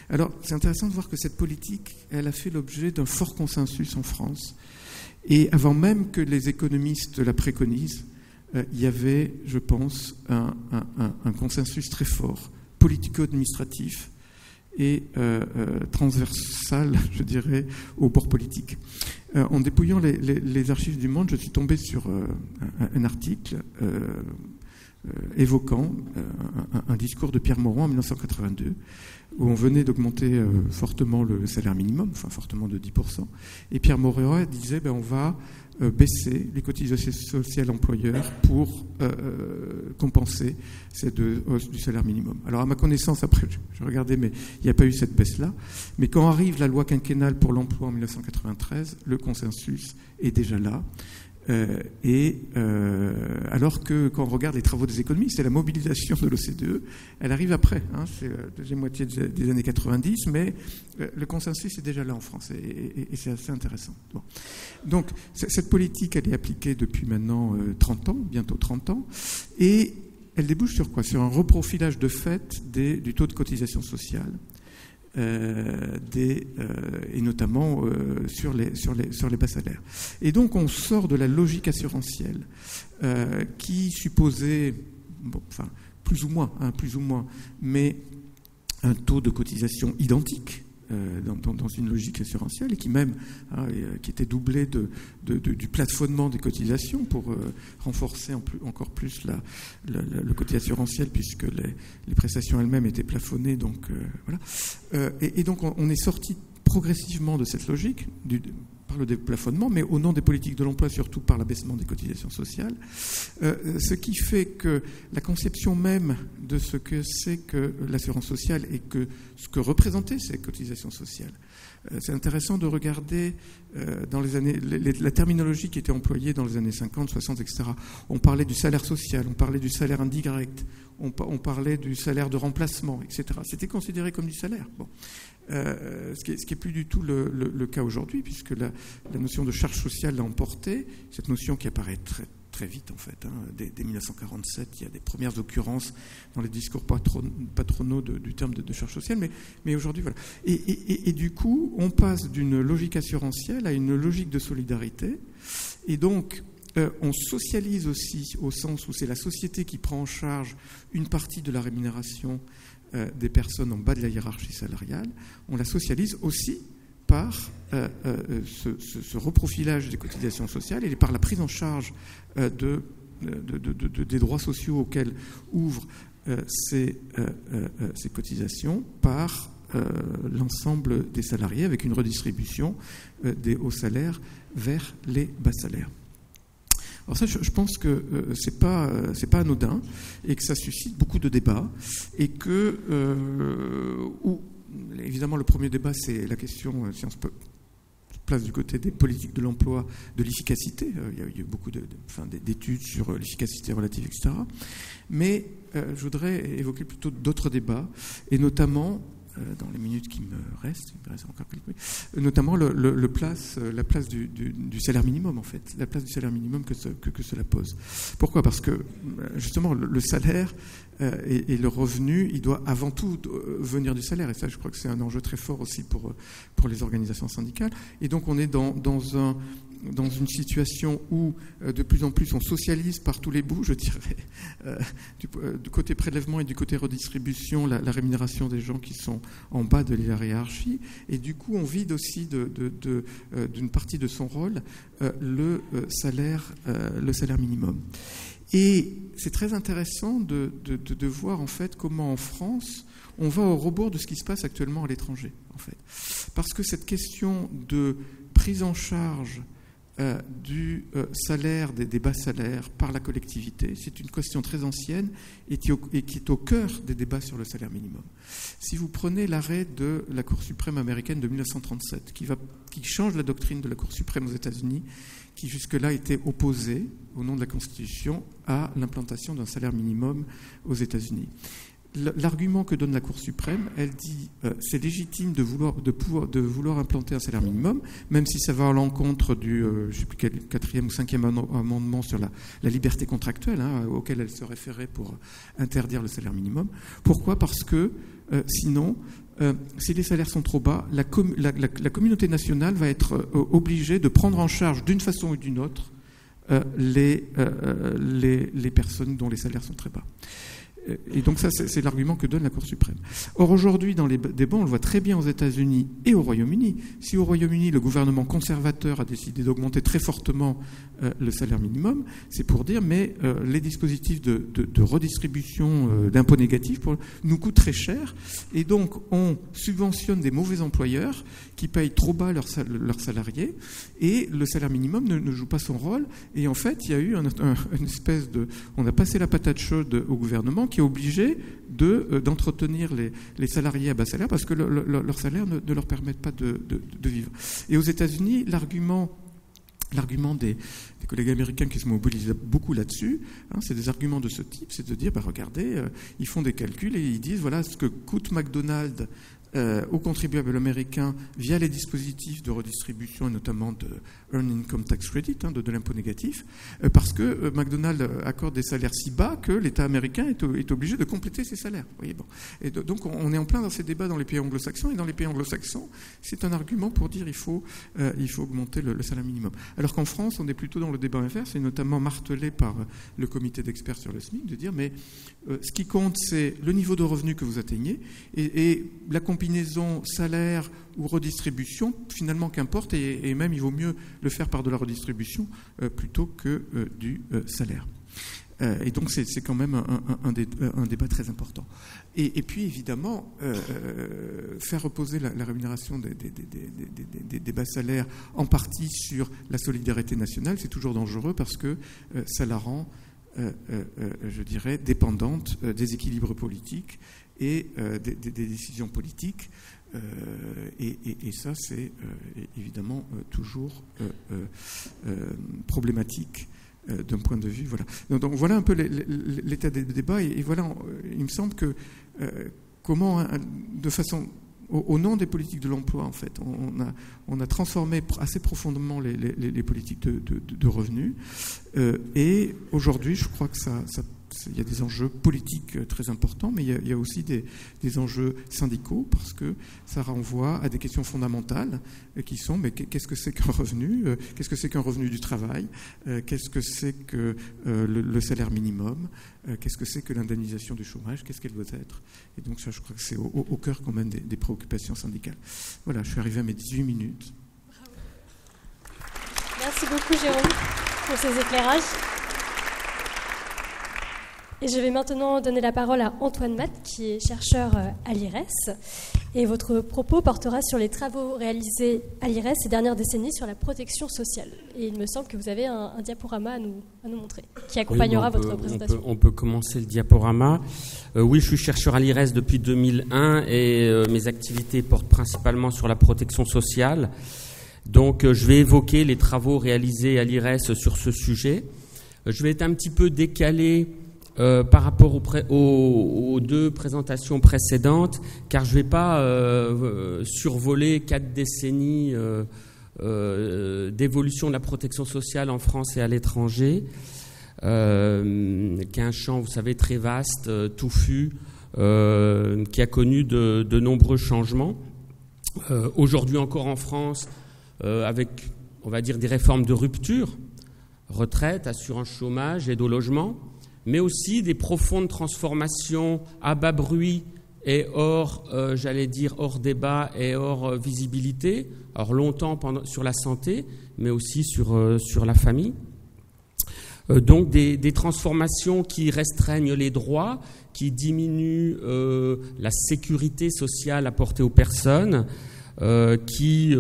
[SPEAKER 3] Alors, c'est intéressant de voir que cette politique, elle a fait l'objet d'un fort consensus en France. Et avant même que les économistes la préconisent, il y avait, je pense, un consensus très fort, politico-administratif, et transversale, je dirais, au bord politique. En dépouillant les archives du Monde, je suis tombé sur un article évoquant un discours de Pierre Mauroy en 1982, où on venait d'augmenter fortement le salaire minimum, enfin fortement de 10%, et Pierre Mauroy disait on va baisser les cotisations sociales employeurs pour compenser cette hausse du salaire minimum. Alors à ma connaissance, après je regardais, mais il n'y a pas eu cette baisse-là. Mais quand arrive la loi quinquennale pour l'emploi en 1993, le consensus est déjà là. Alors que quand on regarde les travaux des économistes, c'est la mobilisation de l'OCDE, elle arrive après, c'est la deuxième moitié des années 90, mais le consensus est déjà là en France, et c'est assez intéressant. Bon. Donc, cette politique, elle est appliquée depuis maintenant 30 ans, bientôt 30 ans, et elle débouche sur quoi ? Sur un reprofilage de fait du taux de cotisation sociale, et notamment sur les bas salaires. Et donc on sort de la logique assurantielle qui supposait, plus ou moins, mais un taux de cotisation identique dans une logique assurantielle, et qui même qui était doublé du plafonnement des cotisations pour renforcer encore plus le côté assurantiel, puisque les prestations elles-mêmes étaient plafonnées. Donc voilà. Et donc on est sorti progressivement de cette logique par le déplafonnement, mais au nom des politiques de l'emploi, surtout par l'abaissement des cotisations sociales, ce qui fait que la conception même de ce que c'est que l'assurance sociale et que ce que représentaient ces cotisations sociales. C'est intéressant de regarder dans les années la terminologie qui était employée dans les années 50, 60, etc. On parlait du salaire social, on parlait du salaire indirect, on parlait du salaire de remplacement, etc. C'était considéré comme du salaire. Bon. Ce qui est plus du tout le cas aujourd'hui, puisque la notion de charge sociale l'a emporté, cette notion qui apparaît très, très vite en fait. Dès 1947, il y a des premières occurrences dans les discours patronaux du terme de charge sociale, mais aujourd'hui, voilà. Et du coup, on passe d'une logique assurantielle à une logique de solidarité, et donc on socialise aussi au sens où c'est la société qui prend en charge une partie de la rémunération des personnes en bas de la hiérarchie salariale. On la socialise aussi par ce reprofilage des cotisations sociales et par la prise en charge des droits sociaux auxquels ouvrent ces cotisations par l'ensemble des salariés, avec une redistribution des hauts salaires vers les bas salaires. Alors ça, je pense que c'est pas anodin, et que ça suscite beaucoup de débats, et que évidemment le premier débat, c'est la question si on se place du côté des politiques de l'emploi, de l'efficacité. Il y a eu beaucoup d'études sur l'efficacité relative, etc. Mais je voudrais évoquer plutôt d'autres débats, et notamment dans les minutes qui me restent, il me reste encore quelques minutes, notamment la place du salaire minimum, en fait, la place du salaire minimum que cela pose. Pourquoi ? Parce que, justement, le salaire et le revenu, il doit avant tout venir du salaire, et ça, je crois que c'est un enjeu très fort aussi pour les organisations syndicales. Et donc, on est dans dans une situation où de plus en plus on socialise par tous les bouts, je dirais, du côté prélèvement et du côté redistribution, la rémunération des gens qui sont en bas de la hiérarchie, et du coup on vide aussi d'une partie de son rôle le salaire minimum. Et c'est très intéressant de voir en fait comment en France on va au rebours de ce qui se passe actuellement à l'étranger, en fait. Parce que cette question de prise en charge du salaire, des bas salaires par la collectivité, c'est une question très ancienne et qui est au cœur des débats sur le salaire minimum. Si vous prenez l'arrêt de la Cour suprême américaine de 1937, qui change la doctrine de la Cour suprême aux États-Unis, qui jusque-là était opposée, au nom de la Constitution, à l'implantation d'un salaire minimum aux États-Unis. L'argument que donne la Cour suprême, elle dit c'est légitime de vouloir implanter un salaire minimum, même si ça va à l'encontre du je sais plus quel 4e ou 5e amendement sur la liberté contractuelle, auquel elle se référait pour interdire le salaire minimum. Pourquoi ? Parce que sinon, si les salaires sont trop bas, la communauté nationale va être obligée de prendre en charge d'une façon ou d'une autre les personnes dont les salaires sont très bas. Et donc ça, c'est l'argument que donne la Cour suprême. Or, aujourd'hui, dans les débats, on le voit très bien aux États-Unis et au Royaume-Uni. Si au Royaume-Uni, le gouvernement conservateur a décidé d'augmenter très fortement le salaire minimum, c'est pour dire, mais les dispositifs de redistribution d'impôts négatifs nous coûtent très cher, et donc on subventionne des mauvais employeurs qui payent trop bas leurs salariés, et le salaire minimum ne joue pas son rôle. Et en fait, il y a eu une espèce de... On a passé la patate chaude au gouvernement qui est obligé d'entretenir les salariés à bas salaire parce que leur salaire ne leur permettent pas de vivre. Et aux États-Unis, l'argument des collègues américains qui se mobilisent beaucoup là-dessus, c'est des arguments de ce type, c'est de dire, regardez, ils font des calculs et ils disent, voilà ce que coûte McDonald's aux contribuables américains via les dispositifs de redistribution et notamment de Earned Income Tax Credit, de l'impôt négatif, parce que McDonald's accorde des salaires si bas que l'État américain est obligé de compléter ses salaires. Vous voyez, bon. Et donc on est en plein dans ces débats dans les pays anglo-saxons, et dans les pays anglo-saxons, c'est un argument pour dire il faut augmenter le salaire minimum. Alors qu'en France, on est plutôt dans le débat inverse, et notamment martelé par le comité d'experts sur le SMIC, de dire mais ce qui compte, c'est le niveau de revenu que vous atteignez, et la combinaison salaire ou redistribution, finalement, qu'importe, et même il vaut mieux le faire par de la redistribution plutôt que du salaire. Et donc c'est quand même un débat très important. Et puis évidemment, faire reposer la rémunération des bas salaires en partie sur la solidarité nationale, c'est toujours dangereux parce que ça la rend, je dirais, dépendante des équilibres politiques et des décisions politiques. Et ça, c'est évidemment toujours problématique d'un point de vue. Voilà. Donc voilà un peu l'état des débats. Et voilà, il me semble que comment, de façon... Au nom des politiques de l'emploi, en fait, on a transformé assez profondément les politiques de revenus. Et aujourd'hui, je crois que il y a des enjeux politiques très importants, mais il y a aussi des enjeux syndicaux, parce que ça renvoie à des questions fondamentales qui sont mais qu'est-ce que c'est qu'un revenu, qu'est-ce que c'est qu'un revenu du travail, qu'est-ce que c'est que le salaire minimum, qu'est-ce que c'est que l'indemnisation du chômage, qu'est-ce qu'elle doit être. Et donc ça, je crois que c'est au cœur quand même des préoccupations syndicales. Voilà, je suis arrivé à mes 18 minutes.
[SPEAKER 1] Bravo. Merci beaucoup Jérôme pour ces éclairages. Et je vais maintenant donner la parole à Antoine Matt, qui est chercheur à l'IRES. Et votre propos portera sur les travaux réalisés à l'IRES ces dernières décennies sur la protection sociale. Et il me semble que vous avez un diaporama à nous montrer, qui accompagnera votre présentation.
[SPEAKER 4] On peut commencer le diaporama. Oui, je suis chercheur à l'IRES depuis 2001 et mes activités portent principalement sur la protection sociale. Donc, je vais évoquer les travaux réalisés à l'IRES sur ce sujet. Je vais être un petit peu décalé par rapport aux deux présentations précédentes, car je ne vais pas survoler 4 décennies d'évolution de la protection sociale en France et à l'étranger, qui est un champ, vous savez, très vaste, touffu, qui a connu de nombreux changements. Aujourd'hui encore en France, avec on va dire, des réformes de rupture, retraite, assurance chômage, aide au logement, mais aussi des profondes transformations à bas bruit et hors débat et hors visibilité, alors longtemps sur la santé, mais aussi sur la famille. Donc des transformations qui restreignent les droits, qui diminuent la sécurité sociale apportée aux personnes, qui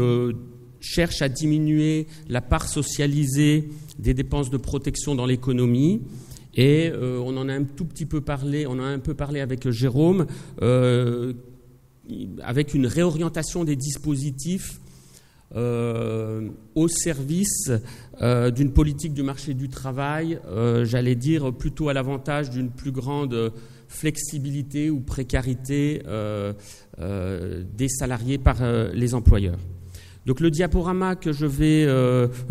[SPEAKER 4] cherchent à diminuer la part socialisée des dépenses de protection dans l'économie. Et on en a un tout petit peu parlé, on en a un peu parlé avec Jérôme, avec une réorientation des dispositifs au service d'une politique du marché du travail, j'allais dire plutôt à l'avantage d'une plus grande flexibilité ou précarité des salariés par les employeurs. Donc le diaporama que je vais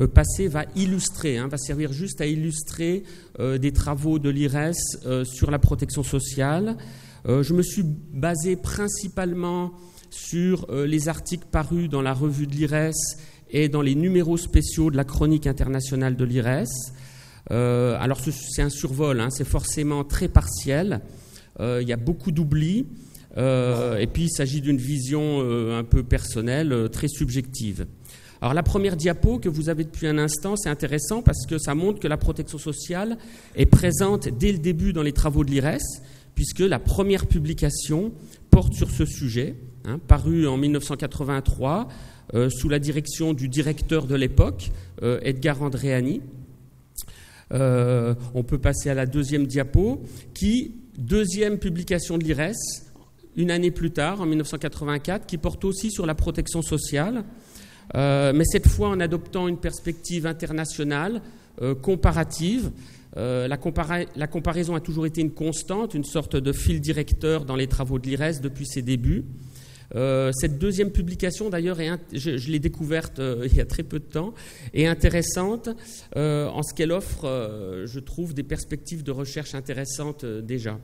[SPEAKER 4] passer va illustrer, va servir juste à illustrer des travaux de l'IRES sur la protection sociale. Je me suis basé principalement sur les articles parus dans la revue de l'IRES et dans les numéros spéciaux de la chronique internationale de l'IRES. Alors c'est un survol, c'est forcément très partiel, il y a beaucoup d'oublis, et puis il s'agit d'une vision un peu personnelle, très subjective. Alors la première diapo que vous avez depuis un instant, c'est intéressant parce que ça montre que la protection sociale est présente dès le début dans les travaux de l'IRES, puisque la première publication porte sur ce sujet, paru en 1983 sous la direction du directeur de l'époque, Edgar Andréani. On peut passer à la deuxième diapo, deuxième publication de l'IRES, une année plus tard, en 1984, qui porte aussi sur la protection sociale, mais cette fois en adoptant une perspective internationale, comparative. La comparaison a toujours été une constante, une sorte de fil directeur dans les travaux de l'IRES depuis ses débuts. Cette deuxième publication, d'ailleurs, je l'ai découverte il y a très peu de temps, est intéressante en ce qu'elle offre, je trouve, des perspectives de recherche intéressantes déjà.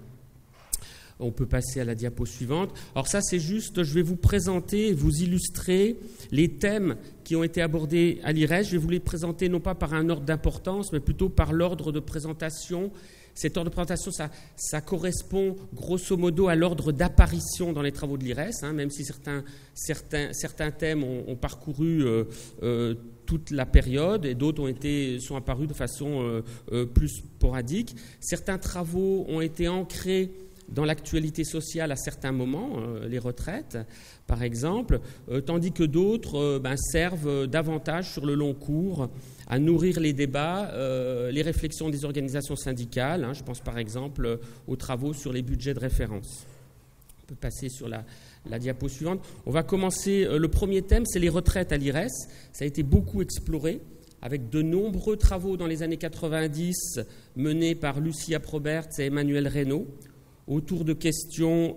[SPEAKER 4] On peut passer à la diapo suivante. Alors ça, c'est juste, je vais vous présenter, vous illustrer les thèmes qui ont été abordés à l'IRES. Je vais vous les présenter non pas par un ordre d'importance, mais plutôt par l'ordre de présentation. Cet ordre de présentation, ça correspond grosso modo à l'ordre d'apparition dans les travaux de l'IRES, même si certains thèmes ont parcouru toute la période et d'autres sont apparus de façon plus sporadique. Certains travaux ont été ancrés dans l'actualité sociale à certains moments, les retraites par exemple, tandis que d'autres servent davantage sur le long cours à nourrir les débats, les réflexions des organisations syndicales. Je pense par exemple aux travaux sur les budgets de référence. On peut passer sur la diapo suivante. On va commencer, le premier thème, c'est les retraites à l'IRES. Ça a été beaucoup exploré, avec de nombreux travaux dans les années 90 menés par Lucia Proberts et Emmanuel Reynaud, autour de questions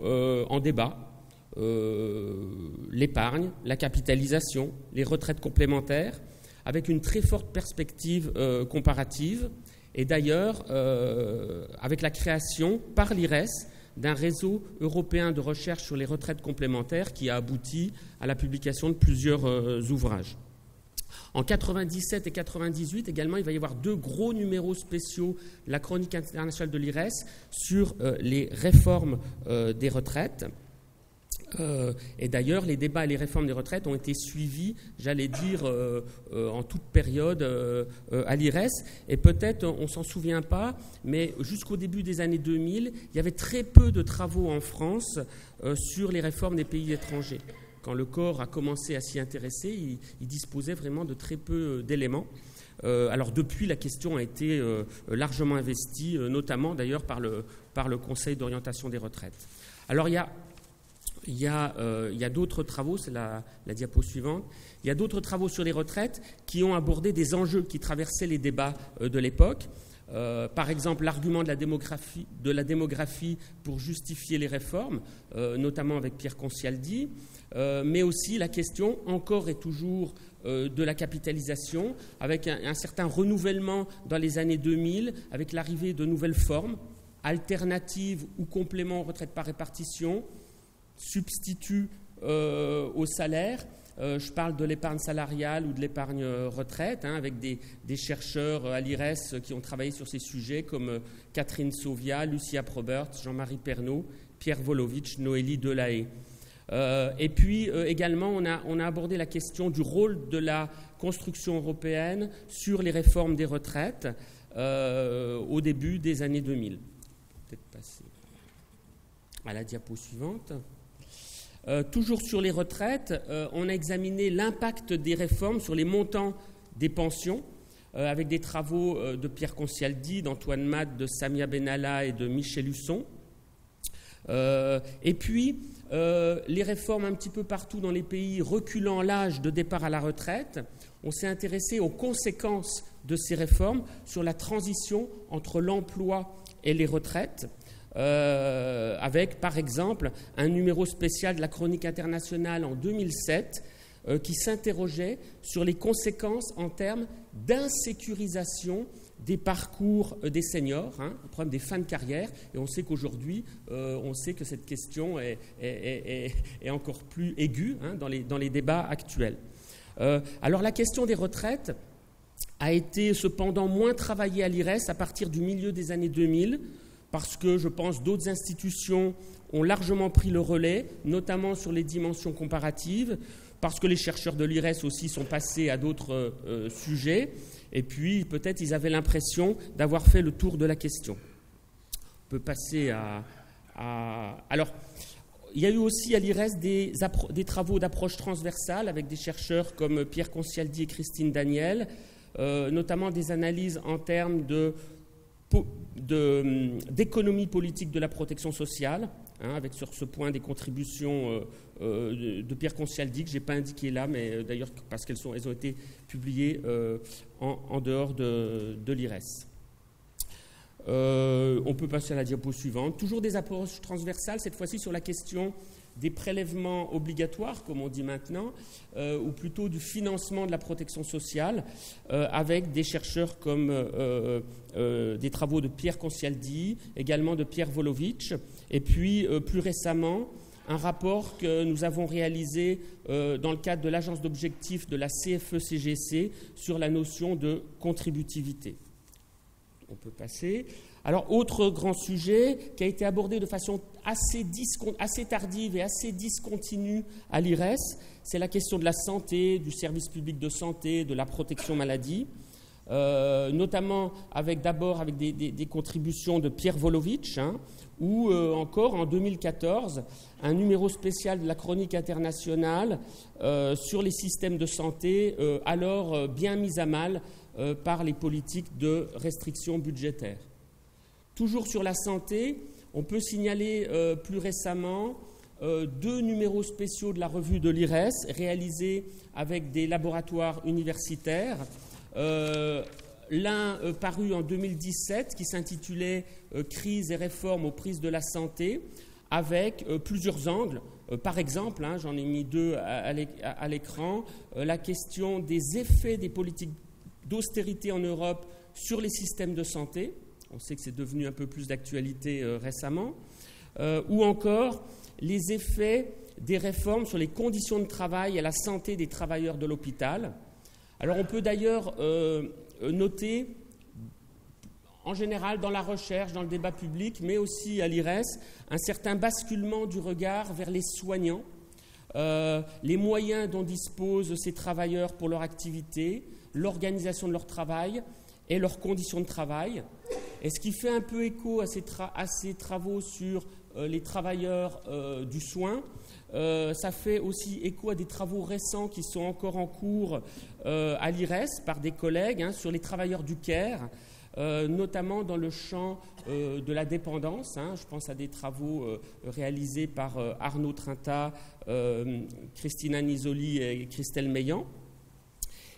[SPEAKER 4] en débat, l'épargne, la capitalisation, les retraites complémentaires, avec une très forte perspective comparative, et d'ailleurs avec la création par l'IRES d'un réseau européen de recherche sur les retraites complémentaires qui a abouti à la publication de plusieurs ouvrages. En 97 et 98 également, il va y avoir 2 gros numéros spéciaux de la chronique internationale de l'IRES sur les réformes des retraites. Et d'ailleurs, les débats et les réformes des retraites ont été suivis, j'allais dire, en toute période à l'IRES. Et peut-être, on ne s'en souvient pas, mais jusqu'au début des années 2000, il y avait très peu de travaux en France sur les réformes des pays étrangers. Quand le corps a commencé à s'y intéresser, il disposait vraiment de très peu d'éléments. Alors depuis, la question a été largement investie, notamment d'ailleurs par le Conseil d'orientation des retraites. Alors il y a d'autres travaux, c'est la diapo suivante. Il y a d'autres travaux sur les retraites qui ont abordé des enjeux qui traversaient les débats de l'époque. Par exemple, l'argument de la démographie pour justifier les réformes, notamment avec Pierre Concialdi, mais aussi la question, encore et toujours, de la capitalisation, avec un certain renouvellement dans les années 2000, avec l'arrivée de nouvelles formes, alternatives ou compléments aux retraites par répartition, substituts au salaire. Je parle de l'épargne salariale ou de l'épargne retraite, avec des chercheurs à l'IRES qui ont travaillé sur ces sujets, comme Catherine Sauvia, Lucia Probert, Jean-Marie Pernaut, Pierre Volovitch, Noélie Delahaye. Et puis également, on a abordé la question du rôle de la construction européenne sur les réformes des retraites au début des années 2000. Peut-être passer à la diapo suivante. Toujours sur les retraites, on a examiné l'impact des réformes sur les montants des pensions, avec des travaux de Pierre Concialdi, d'Antoine Matt, de Samia Benalla et de Michel Husson. Et puis, les réformes un petit peu partout dans les pays reculant l'âge de départ à la retraite. On s'est intéressé aux conséquences de ces réformes sur la transition entre l'emploi et les retraites. Avec, par exemple, un numéro spécial de la Chronique internationale en 2007 qui s'interrogeait sur les conséquences en termes d'insécurisation des parcours des seniors, le problème des fins de carrière. Et on sait qu'aujourd'hui, on sait que cette question est encore plus aiguë dans les débats actuels. Alors la question des retraites a été cependant moins travaillée à l'IRES à partir du milieu des années 2000, parce que je pense d'autres institutions ont largement pris le relais, notamment sur les dimensions comparatives, parce que les chercheurs de l'IRES aussi sont passés à d'autres sujets, et puis peut-être ils avaient l'impression d'avoir fait le tour de la question. On peut passer à... Alors, il y a eu aussi à l'IRES des travaux d'approche transversale avec des chercheurs comme Pierre Concialdi et Christine Daniel, notamment des analyses en termes d'économie politique de la protection sociale, avec sur ce point des contributions de Pierre Concialdi, que je n'ai pas indiqué là, mais d'ailleurs parce qu'elles ont été publiées en dehors de l'IRES. On peut passer à la diapo suivante. Toujours des approches transversales, cette fois-ci sur la question des prélèvements obligatoires, comme on dit maintenant, ou plutôt du financement de la protection sociale, avec des chercheurs comme des travaux de Pierre Concialdi, également de Pierre Volovitch, et puis plus récemment, un rapport que nous avons réalisé dans le cadre de l'agence d'objectifs de la CFE-CGC sur la notion de contributivité. On peut passer. Alors, autre grand sujet qui a été abordé de façon assez tardive et assez discontinue à l'IRES, c'est la question de la santé, du service public de santé, de la protection maladie, notamment avec des contributions de Pierre Volovitch, ou encore en 2014, un numéro spécial de la Chronique internationale sur les systèmes de santé, alors bien mis à mal par les politiques de restriction budgétaire. Toujours sur la santé, on peut signaler plus récemment 2 numéros spéciaux de la revue de l'IRES réalisés avec des laboratoires universitaires. L'un paru en 2017 qui s'intitulait « Crise et réforme aux prises de la santé » avec plusieurs angles. Par exemple, j'en ai mis 2 à l'écran, la question des effets des politiques d'austérité en Europe sur les systèmes de santé. On sait que c'est devenu un peu plus d'actualité récemment. Ou encore les effets des réformes sur les conditions de travail et la santé des travailleurs de l'hôpital. Alors on peut d'ailleurs noter, en général dans la recherche, dans le débat public, mais aussi à l'IRES, un certain basculement du regard vers les soignants, les moyens dont disposent ces travailleurs pour leur activité, l'organisation de leur travail et leurs conditions de travail. Et ce qui fait un peu écho à ces travaux sur les travailleurs du soin, ça fait aussi écho à des travaux récents qui sont encore en cours à l'IRES par des collègues sur les travailleurs du care, notamment dans le champ de la dépendance. Je pense à des travaux réalisés par Arnaud Trinta, Christina Nisoli et Christelle Meillan.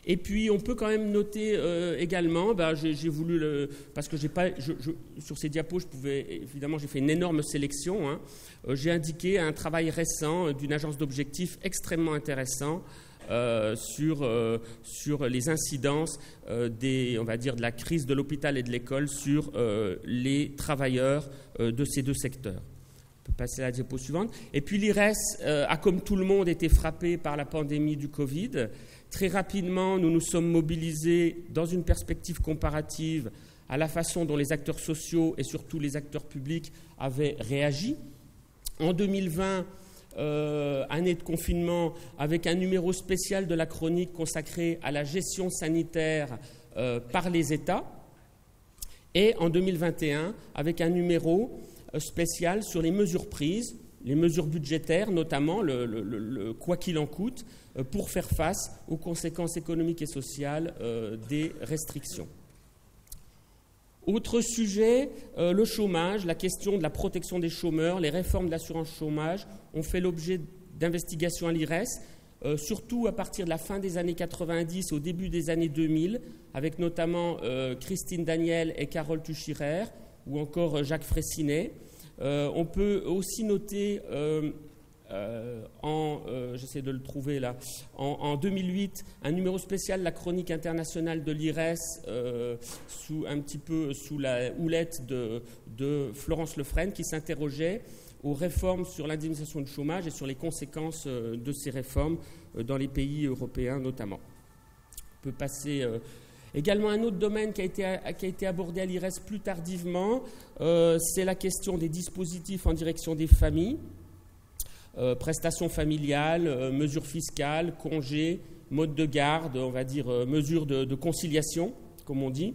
[SPEAKER 4] Et puis, on peut quand même noter également, j'ai voulu, parce que sur ces diapos, j'ai fait une énorme sélection. J'ai indiqué un travail récent d'une agence d'objectifs extrêmement intéressant sur les incidences de la crise de l'hôpital et de l'école sur les travailleurs de ces 2 secteurs. On peut passer à la diapo suivante. Et puis l'IRES a, comme tout le monde, été frappé par la pandémie du Covid. Très rapidement, nous nous sommes mobilisés dans une perspective comparative à la façon dont les acteurs sociaux et surtout les acteurs publics avaient réagi. En 2020, année de confinement, avec un numéro spécial de la chronique consacré à la gestion sanitaire par les États. Et en 2021, avec un numéro spécial sur les mesures prises, les mesures budgétaires, notamment le quoi qu'il en coûte, pour faire face aux conséquences économiques et sociales des restrictions. Autre sujet, le chômage, la question de la protection des chômeurs, les réformes de l'assurance chômage ont fait l'objet d'investigations à l'IRES, surtout à partir de la fin des années 90 au début des années 2000, avec notamment Christine Daniel et Carole Tuchirer, ou encore Jacques Fraissinet. On peut aussi noter, j'essaie de le trouver là, en 2008, un numéro spécial, la chronique internationale de l'IRES, un petit peu sous la houlette de Florence Lefresne, qui s'interrogeait aux réformes sur l'indemnisation du chômage et sur les conséquences de ces réformes dans les pays européens notamment. On peut passer également un autre domaine qui a été abordé à l'IRES plus tardivement, c'est la question des dispositifs en direction des familles, prestations familiales, mesures fiscales, congés, modes de garde, on va dire mesures de conciliation, comme on dit.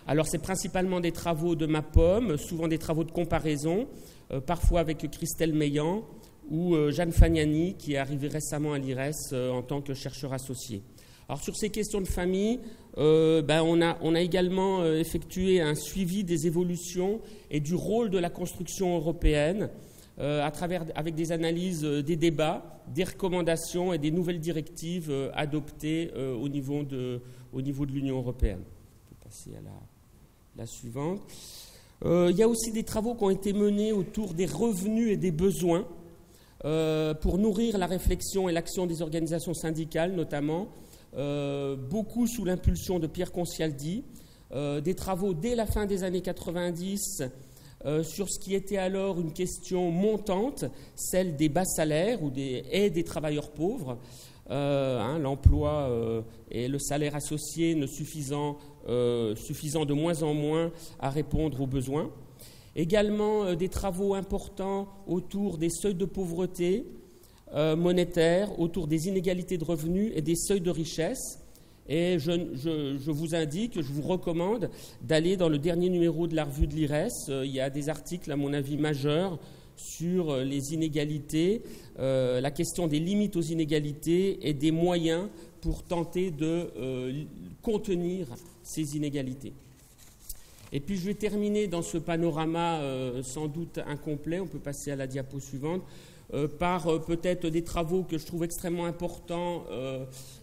[SPEAKER 4] Alors c'est principalement des travaux de MAPOM, souvent des travaux de comparaison, parfois avec Christelle Meillan ou Jeanne Fagnani, qui est arrivée récemment à l'IRES en tant que chercheur associé. Alors sur ces questions de famille, on a également effectué un suivi des évolutions et du rôle de la construction européenne avec des analyses des débats, des recommandations et des nouvelles directives adoptées au niveau de l'Union européenne. On peut passer à la suivante. Il y a aussi des travaux qui ont été menés autour des revenus et des besoins pour nourrir la réflexion et l'action des organisations syndicales notamment, beaucoup sous l'impulsion de Pierre Concialdi, des travaux dès la fin des années 90 sur ce qui était alors une question montante, celle des bas salaires et des travailleurs pauvres, l'emploi et le salaire associé ne suffisant de moins en moins à répondre aux besoins. Également des travaux importants autour des seuils de pauvreté monétaire, autour des inégalités de revenus et des seuils de richesse. Et je vous indique, je vous recommande d'aller dans le dernier numéro de la revue de l'IRES. Il y a des articles, à mon avis, majeurs sur les inégalités, la question des limites aux inégalités et des moyens pour tenter de contenir ces inégalités. Et puis je vais terminer dans ce panorama sans doute incomplet, on peut passer à la diapo suivante, par peut-être des travaux que je trouve extrêmement importants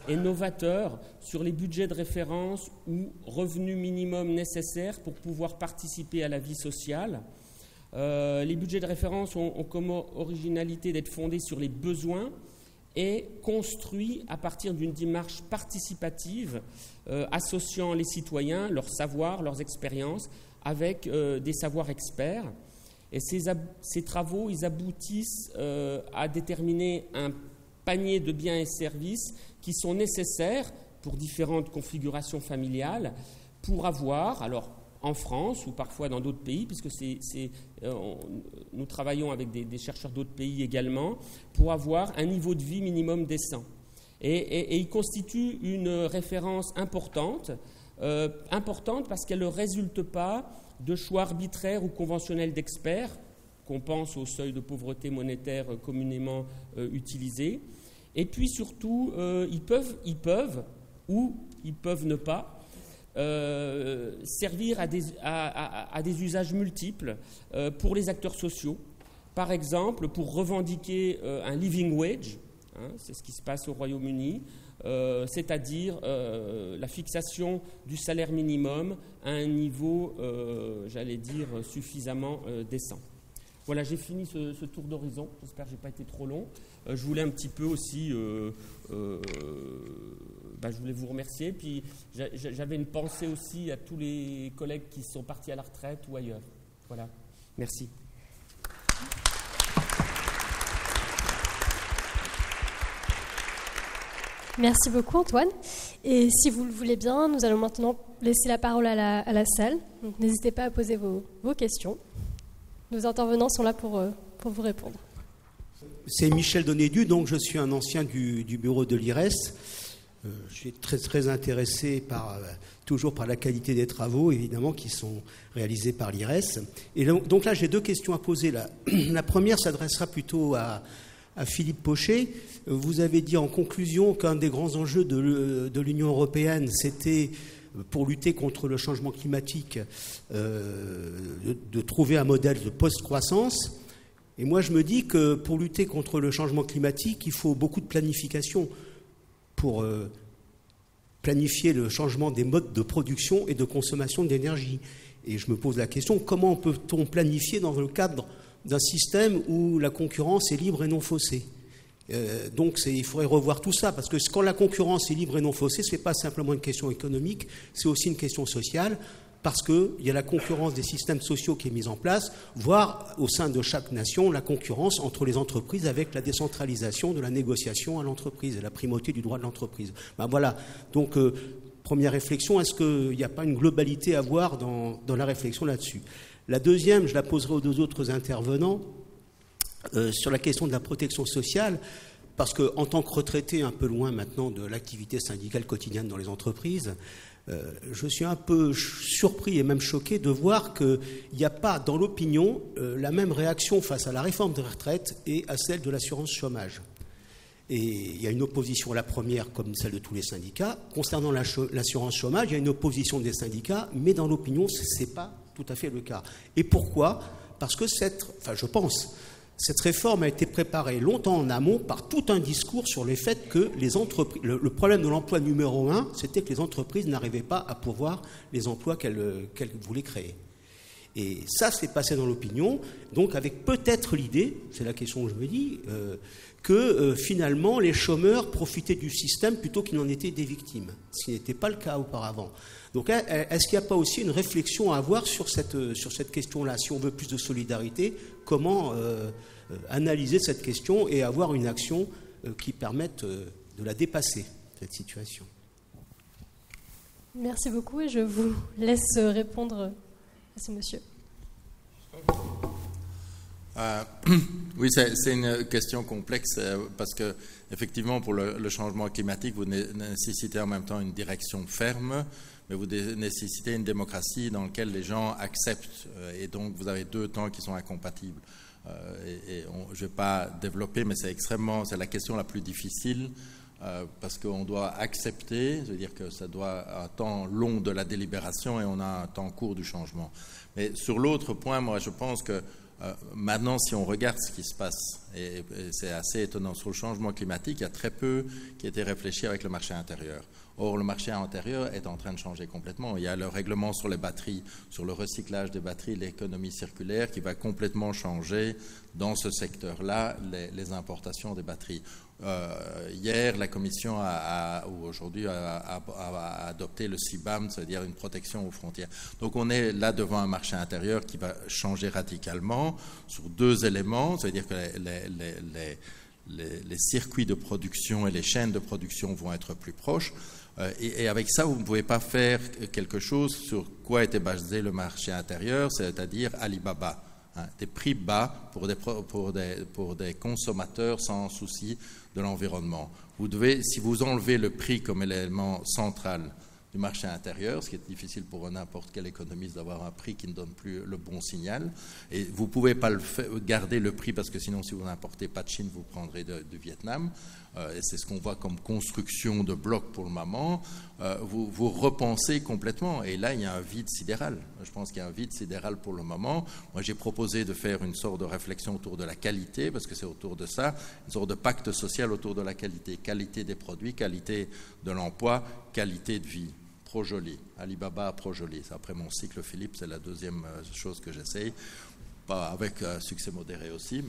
[SPEAKER 4] et novateurs sur les budgets de référence ou revenus minimum nécessaires pour pouvoir participer à la vie sociale. Les budgets de référence ont comme originalité d'être fondés sur les besoins et construits à partir d'une démarche participative associant les citoyens, leurs savoirs, leurs expériences, avec des savoirs experts. Et ces travaux, ils aboutissent à déterminer un panier de biens et services qui sont nécessaires pour différentes configurations familiales pour avoir, alors en France ou parfois dans d'autres pays, puisque nous travaillons avec des chercheurs d'autres pays également, pour avoir un niveau de vie minimum décent. Et il constitue une référence importante parce qu'elle ne résulte pas de choix arbitraires ou conventionnels d'experts, qu'on pense au seuil de pauvreté monétaire communément utilisé. Et puis surtout, ils peuvent ou ils peuvent ne pas servir à des usages multiples pour les acteurs sociaux. Par exemple, pour revendiquer un living wage, c'est ce qui se passe au Royaume-Uni, c'est-à-dire la fixation du salaire minimum à un niveau, suffisamment décent. Voilà, j'ai fini ce tour d'horizon. J'espère que je n'ai pas été trop long. Je voulais un petit peu aussi, je voulais vous remercier. Puis j'avais une pensée aussi à tous les collègues qui sont partis à la retraite ou ailleurs. Voilà, merci.
[SPEAKER 1] Merci beaucoup Antoine. Et si vous le voulez bien, nous allons maintenant laisser la parole à la salle. Donc, n'hésitez pas à poser vos questions. Nos intervenants sont là pour vous répondre.
[SPEAKER 5] C'est Michel Donédu, donc je suis un ancien du bureau de l'IRES. Je suis très intéressé toujours par la qualité des travaux, évidemment, qui sont réalisés par l'IRES. Et donc là, j'ai 2 questions à poser. La première s'adressera plutôt à Philippe Pochet. Vous avez dit en conclusion qu'un des grands enjeux de l'Union européenne, c'était, pour lutter contre le changement climatique, de trouver un modèle de post-croissance. Et moi, je me dis que pour lutter contre le changement climatique, il faut beaucoup de planification pour planifier le changement des modes de production et de consommation d'énergie. Et je me pose la question, comment peut-on planifier dans le cadre d'un système où la concurrence est libre et non faussée ? Donc il faudrait revoir tout ça, parce que quand la concurrence est libre et non faussée, ce n'est pas simplement une question économique, c'est aussi une question sociale, parce qu'il y a la concurrence des systèmes sociaux qui est mise en place, voire au sein de chaque nation, la concurrence entre les entreprises avec la décentralisation de la négociation à l'entreprise et la primauté du droit de l'entreprise. Ben voilà, donc première réflexion, est-ce qu'il n'y a pas une globalité à voir dans la réflexion là-dessus ? La deuxième, je la poserai aux 2 autres intervenants, sur la question de la protection sociale, parce qu'en tant que retraité un peu loin maintenant de l'activité syndicale quotidienne dans les entreprises, je suis un peu surpris et même choqué de voir qu'il n'y a pas dans l'opinion la même réaction face à la réforme des retraites et à celle de l'assurance chômage. Et il y a une opposition, la première comme celle de tous les syndicats. Concernant l'assurance chômage, il y a une opposition des syndicats, mais dans l'opinion, ce n'est pas tout à fait le cas. Et pourquoi ? Parce que je pense, cette réforme a été préparée longtemps en amont par tout un discours sur le fait que les entreprises, le problème de l'emploi numéro 1, c'était que les entreprises n'arrivaient pas à pourvoir les emplois qu'elles voulaient créer. Et ça s'est passé dans l'opinion, donc avec peut-être l'idée, c'est la question que je me dis, que finalement les chômeurs profitaient du système plutôt qu'ils n'en étaient des victimes, ce qui n'était pas le cas auparavant. Donc est-ce qu'il n'y a pas aussi une réflexion à avoir sur cette question-là ? Si on veut plus de solidarité, comment analyser cette question et avoir une action qui permette de la dépasser, cette situation ?
[SPEAKER 1] Merci beaucoup et je vous laisse répondre à ce monsieur.
[SPEAKER 2] Oui, c'est une question complexe parce que effectivement pour le changement climatique, vous nécessitez en même temps une direction ferme, mais vous nécessitez une démocratie dans laquelle les gens acceptent et donc vous avez 2 temps qui sont incompatibles. Je ne vais pas développer, mais c'est la question la plus difficile parce qu'on doit accepter, c'est-à-dire que ça doit un temps long de la délibération et on a un temps court du changement. Mais sur l'autre point, moi je pense que maintenant, si on regarde ce qui se passe, et c'est assez étonnant, sur le changement climatique, il y a très peu qui a été réfléchi avec le marché intérieur. Or, le marché intérieur est en train de changer complètement. Il y a le règlement sur les batteries, sur le recyclage des batteries, l'économie circulaire qui va complètement changer dans ce secteur-là, les importations des batteries. Hier, la Commission ou aujourd'hui a adopté le CBAM, c'est-à-dire une protection aux frontières. Donc on est là devant un marché intérieur qui va changer radicalement sur 2 éléments, c'est-à-dire que les circuits de production et les chaînes de production vont être plus proches. Et avec ça, vous ne pouvez pas faire quelque chose sur quoi était basé le marché intérieur, c'est-à-dire Alibaba. Des prix bas pour des consommateurs sans souci de l'environnement. Vous devez, si vous enlevez le prix comme élément central du marché intérieur, ce qui est difficile pour n'importe quel économiste d'avoir un prix qui ne donne plus le bon signal, et vous ne pouvez pas garder le prix parce que sinon si vous n'importez pas de Chine, vous prendrez du Vietnam, et c'est ce qu'on voit comme construction de blocs pour le moment, vous repensez complètement, et là il y a un vide sidéral. Je pense qu'il y a un vide sidéral pour le moment. Moi j'ai proposé de faire une sorte de réflexion autour de la qualité, parce que c'est autour de ça, une sorte de pacte social autour de la qualité des produits, qualité de l'emploi, qualité de vie. Projoli, Alibaba Projoli. Après mon cycle Philippe, c'est la 2e chose que j'essaye, pas avec succès modéré aussi,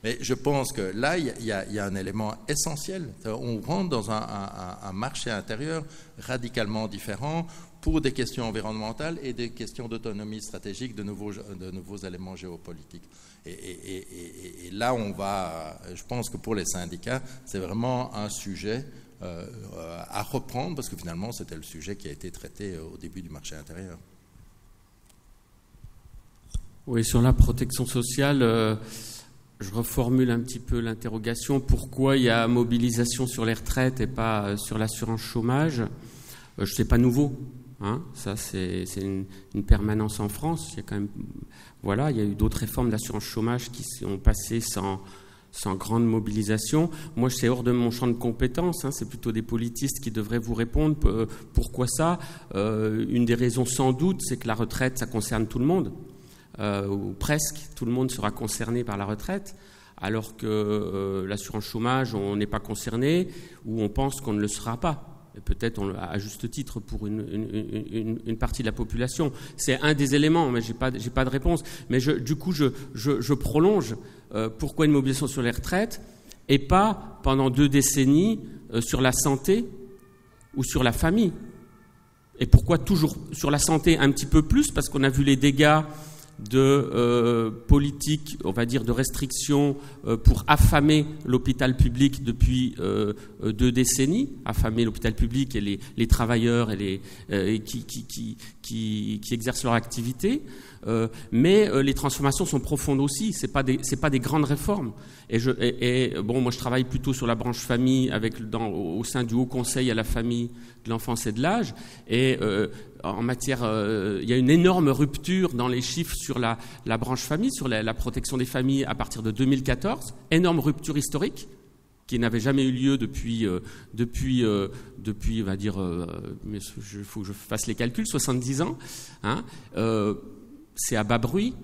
[SPEAKER 2] mais je pense que là, il y a un élément essentiel. On rentre dans un marché intérieur radicalement différent pour des questions environnementales et des questions d'autonomie stratégique, de nouveaux éléments géopolitiques. Et là, je pense que pour les syndicats, c'est vraiment un sujet à reprendre, parce que finalement, c'était le sujet qui a été traité au début du marché intérieur.
[SPEAKER 4] Oui, sur la protection sociale, je reformule un petit peu l'interrogation. Pourquoi il y a mobilisation sur les retraites et pas sur l'assurance chômage ? C'est pas nouveau. Hein, ça, c'est une permanence en France. Il y a quand même, voilà, il y a eu d'autres réformes d'assurance chômage qui sont passées sans grande mobilisation. Moi, c'est hors de mon champ de compétences. Hein, c'est plutôt des politistes qui devraient vous répondre. Pourquoi ça ? Une des raisons, sans doute, c'est que la retraite, ça concerne tout le monde. Ou presque tout le monde sera concerné par la retraite, alors que l'assurance chômage, on n'est pas concerné, ou on pense qu'on ne le sera pas. Et peut-être à juste titre pour une partie de la population. C'est un des éléments, mais j'ai pas de réponse. Mais du coup, je prolonge. Pourquoi une mobilisation sur les retraites et pas pendant 2 décennies sur la santé ou sur la famille ? Et pourquoi toujours sur la santé un petit peu plus ? Parce qu'on a vu les dégâts de politique, on va dire de restrictions pour affamer l'hôpital public depuis 2 décennies, affamer l'hôpital public et les travailleurs et qui exercent leur activité. Mais les transformations sont profondes aussi. C'est pas des grandes réformes. Bon, moi je travaille plutôt sur la branche famille au sein du Haut Conseil à la famille, de l'enfance et de l'âge. Et en matière, il y a une énorme rupture dans les chiffres sur la branche famille, sur la protection des familles à partir de 2014. Énorme rupture historique qui n'avait jamais eu lieu depuis, on va dire, il faut que je fasse les calculs, 70 ans. Hein, c'est à bas bruit,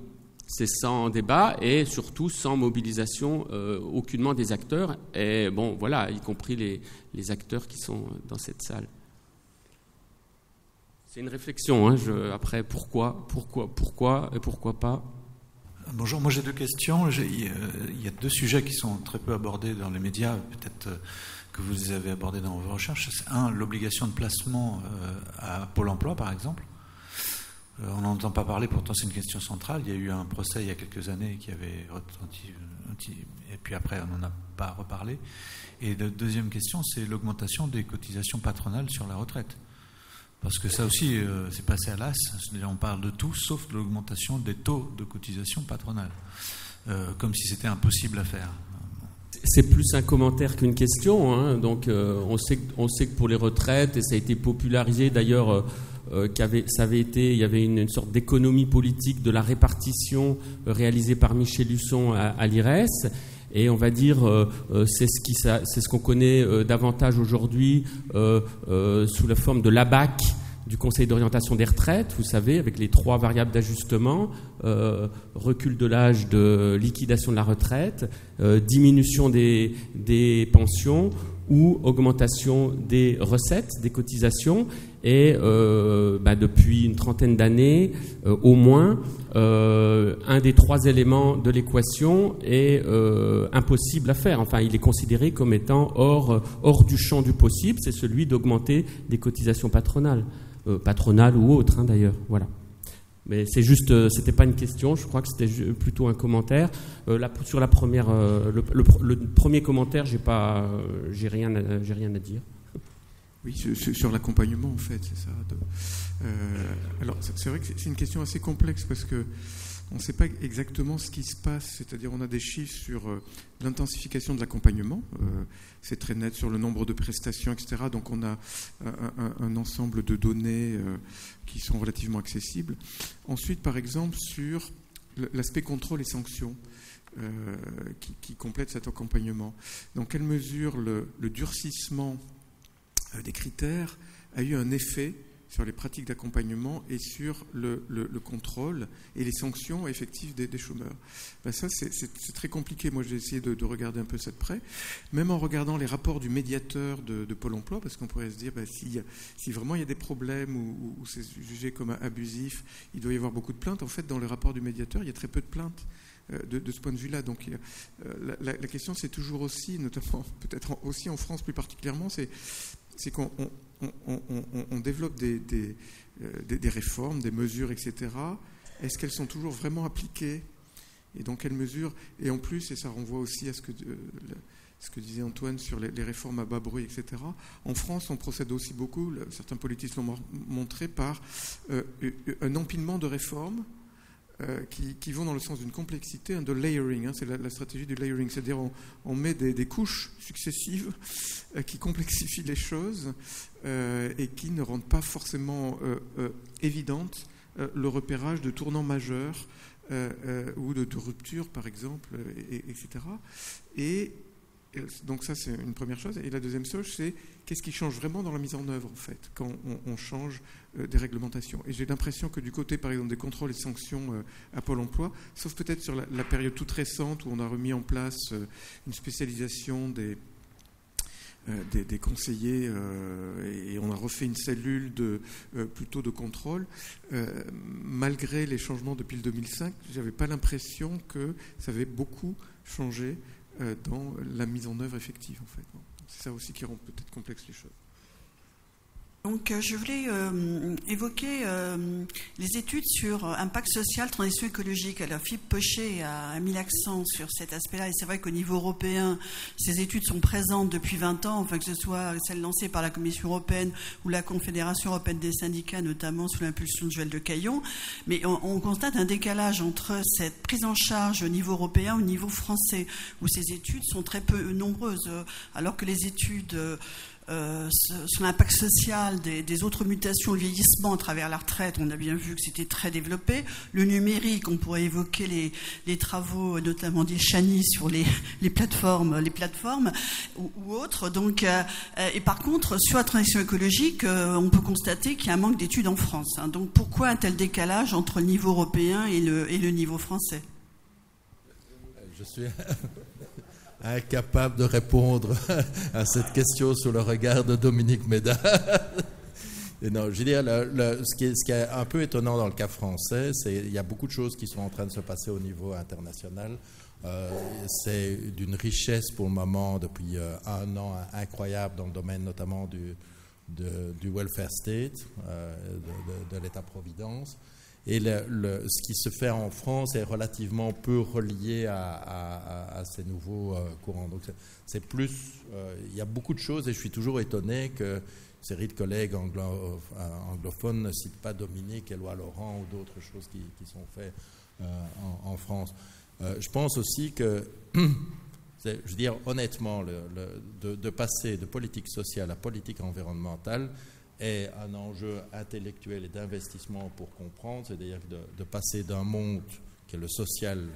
[SPEAKER 4] c'est sans débat et surtout sans mobilisation aucunement des acteurs. Et bon, voilà, y compris les acteurs qui sont dans cette salle. C'est une réflexion. Hein, après, pourquoi et pourquoi pas.
[SPEAKER 6] Bonjour, moi j'ai 2 questions. Il y a 2 sujets qui sont très peu abordés dans les médias, peut-être que vous les avez abordés dans vos recherches. C'est l'obligation de placement à Pôle emploi, par exemple. On n'en entend pas parler, pourtant c'est une question centrale. Il y a eu un procès il y a quelques années qui avait retenti, et puis après on n'en a pas reparlé. Et la deuxième question, c'est l'augmentation des cotisations patronales sur la retraite. Parce que ça aussi, c'est passé à l'as. On parle de tout, sauf de l'augmentation des taux de cotisation patronale. Comme si c'était impossible à faire.
[SPEAKER 4] C'est plus un commentaire qu'une question. Hein. Donc, on sait que pour les retraites, et ça a été popularisé d'ailleurs, il y avait une sorte d'économie politique de la répartition réalisée par Michel Husson à l'IRES. Et on va dire, c'est ce qu'on connaît davantage aujourd'hui sous la forme de l'ABAC, du Conseil d'orientation des retraites, vous savez, avec les 3 variables d'ajustement, recul de l'âge de liquidation de la retraite, diminution des pensions ou augmentation des recettes, des cotisations. Et depuis une trentaine d'années, au moins, un des 3 éléments de l'équation est impossible à faire. Enfin, il est considéré comme étant hors du champ du possible. C'est celui d'augmenter des cotisations patronales ou autres, hein, d'ailleurs. Voilà. Mais c'est juste, c'était pas une question. Je crois que c'était plutôt un commentaire. Sur la première, le premier commentaire, j'ai rien à dire.
[SPEAKER 3] Oui, sur l'accompagnement, en fait, c'est ça. Alors, c'est vrai que c'est une question assez complexe parce que on ne sait pas exactement ce qui se passe. C'est-à-dire, on a des chiffres sur l'intensification de l'accompagnement. C'est très net sur le nombre de prestations, etc. Donc, on a un ensemble de données qui sont relativement accessibles. Ensuite, par exemple, sur l'aspect contrôle et sanctions qui complète cet accompagnement. Dans quelle mesure le durcissement des critères a eu un effet sur les pratiques d'accompagnement et sur le contrôle et les sanctions effectives des chômeurs. Ça, c'est très compliqué. Moi, j'ai essayé de regarder un peu ça de près. Même en regardant les rapports du médiateur de Pôle emploi, parce qu'on pourrait se dire, si vraiment il y a des problèmes ou c'est jugé comme abusif, il doit y avoir beaucoup de plaintes. En fait, dans le rapport du médiateur, il y a très peu de plaintes de ce point de vue-là. Donc, la question, c'est toujours aussi, notamment peut-être aussi en France plus particulièrement, c'est qu'on développe des réformes, des mesures, etc. Est-ce qu'elles sont toujours vraiment appliquées ? Et dans quelle mesure ? Et en plus, et ça renvoie aussi à ce que ce que disait Antoine sur les réformes à bas bruit, etc. En France, on procède aussi beaucoup, certains politiques l'ont montré, par un empilement de réformes qui vont dans le sens d'une complexité, de layering. C'est la stratégie du layering, c'est-à-dire on met des couches successives qui complexifient les choses et qui ne rendent pas forcément évidente le repérage de tournants majeurs ou de ruptures, par exemple, etc. Et donc ça, c'est une première chose. Et la deuxième chose, c'est qu'est-ce qui change vraiment dans la mise en œuvre, en fait, quand on change des réglementations. Et j'ai l'impression que du côté, par exemple, des contrôles et sanctions à Pôle emploi, sauf peut-être sur la période toute récente où on a remis en place une spécialisation des conseillers et on a refait une cellule plutôt de contrôle. Malgré les changements depuis le 2005, j'avais pas l'impression que ça avait beaucoup changé dans la mise en œuvre effective, en fait. C'est ça aussi qui rend peut-être complexe les choses.
[SPEAKER 7] Donc, je voulais évoquer les études sur impact social, transition écologique. Alors, Philippe Pochet a mis l'accent sur cet aspect-là, et c'est vrai qu'au niveau européen, ces études sont présentes depuis 20 ans, enfin que ce soit celles lancées par la Commission européenne ou la Confédération européenne des syndicats, notamment sous l'impulsion de Joël de Caillon. Mais on constate un décalage entre cette prise en charge au niveau européen et au niveau français, où ces études sont très peu nombreuses, alors que les études sur l'impact social des autres mutations, le vieillissement à travers la retraite, on a bien vu que c'était très développé. Le numérique, on pourrait évoquer les travaux, notamment d'Ilchani sur les plateformes ou autres. Donc, et par contre, sur la transition écologique, on peut constater qu'il y a un manque d'études en France. Donc, pourquoi un tel décalage entre le niveau européen et le niveau français?
[SPEAKER 2] Je suis incapable de répondre à cette question sur le regard de Dominique Méda. Et non, je veux dire, ce qui est un peu étonnant dans le cas français, c'est qu'il y a beaucoup de choses qui sont en train de se passer au niveau international. C'est d'une richesse pour le moment depuis un an incroyable dans le domaine notamment du welfare state, de l'État-providence. Et ce qui se fait en France est relativement peu relié à ces nouveaux courants. Donc c'est plus, il y a beaucoup de choses et je suis toujours étonné que série de collègues anglophones ne citent pas Dominique, Éloi Laurent ou d'autres choses qui sont faites en France. Je pense aussi que, je veux dire honnêtement, de passer de politique sociale à politique environnementale est un enjeu intellectuel et d'investissement pour comprendre, c'est-à-dire de passer d'un monde qui est le social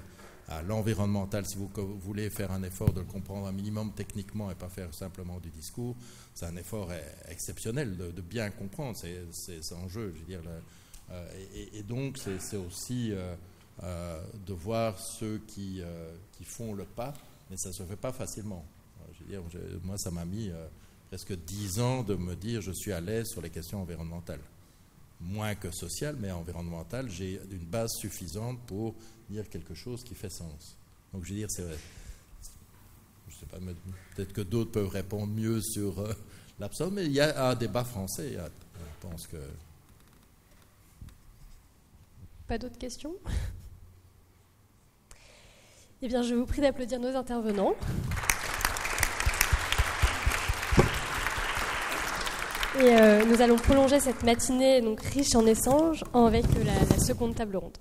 [SPEAKER 2] à l'environnemental, si vous voulez faire un effort de le comprendre un minimum techniquement et pas faire simplement du discours, c'est un effort exceptionnel de bien comprendre ces enjeux. Je veux dire, et donc c'est aussi de voir ceux qui font le pas, mais ça ne se fait pas facilement. Je veux dire, moi, ça m'a mis presque 10 ans de me dire je suis à l'aise sur les questions environnementales. Moins que sociales, mais environnementales, j'ai une base suffisante pour dire quelque chose qui fait sens. Donc je veux dire, je ne sais pas, peut-être que d'autres peuvent répondre mieux sur l'absence, mais il y a un débat français, je pense que...
[SPEAKER 1] Pas d'autres questions ? Eh bien, je vous prie d'applaudir nos intervenants. Et nous allons prolonger cette matinée donc riche en échanges avec la seconde table ronde.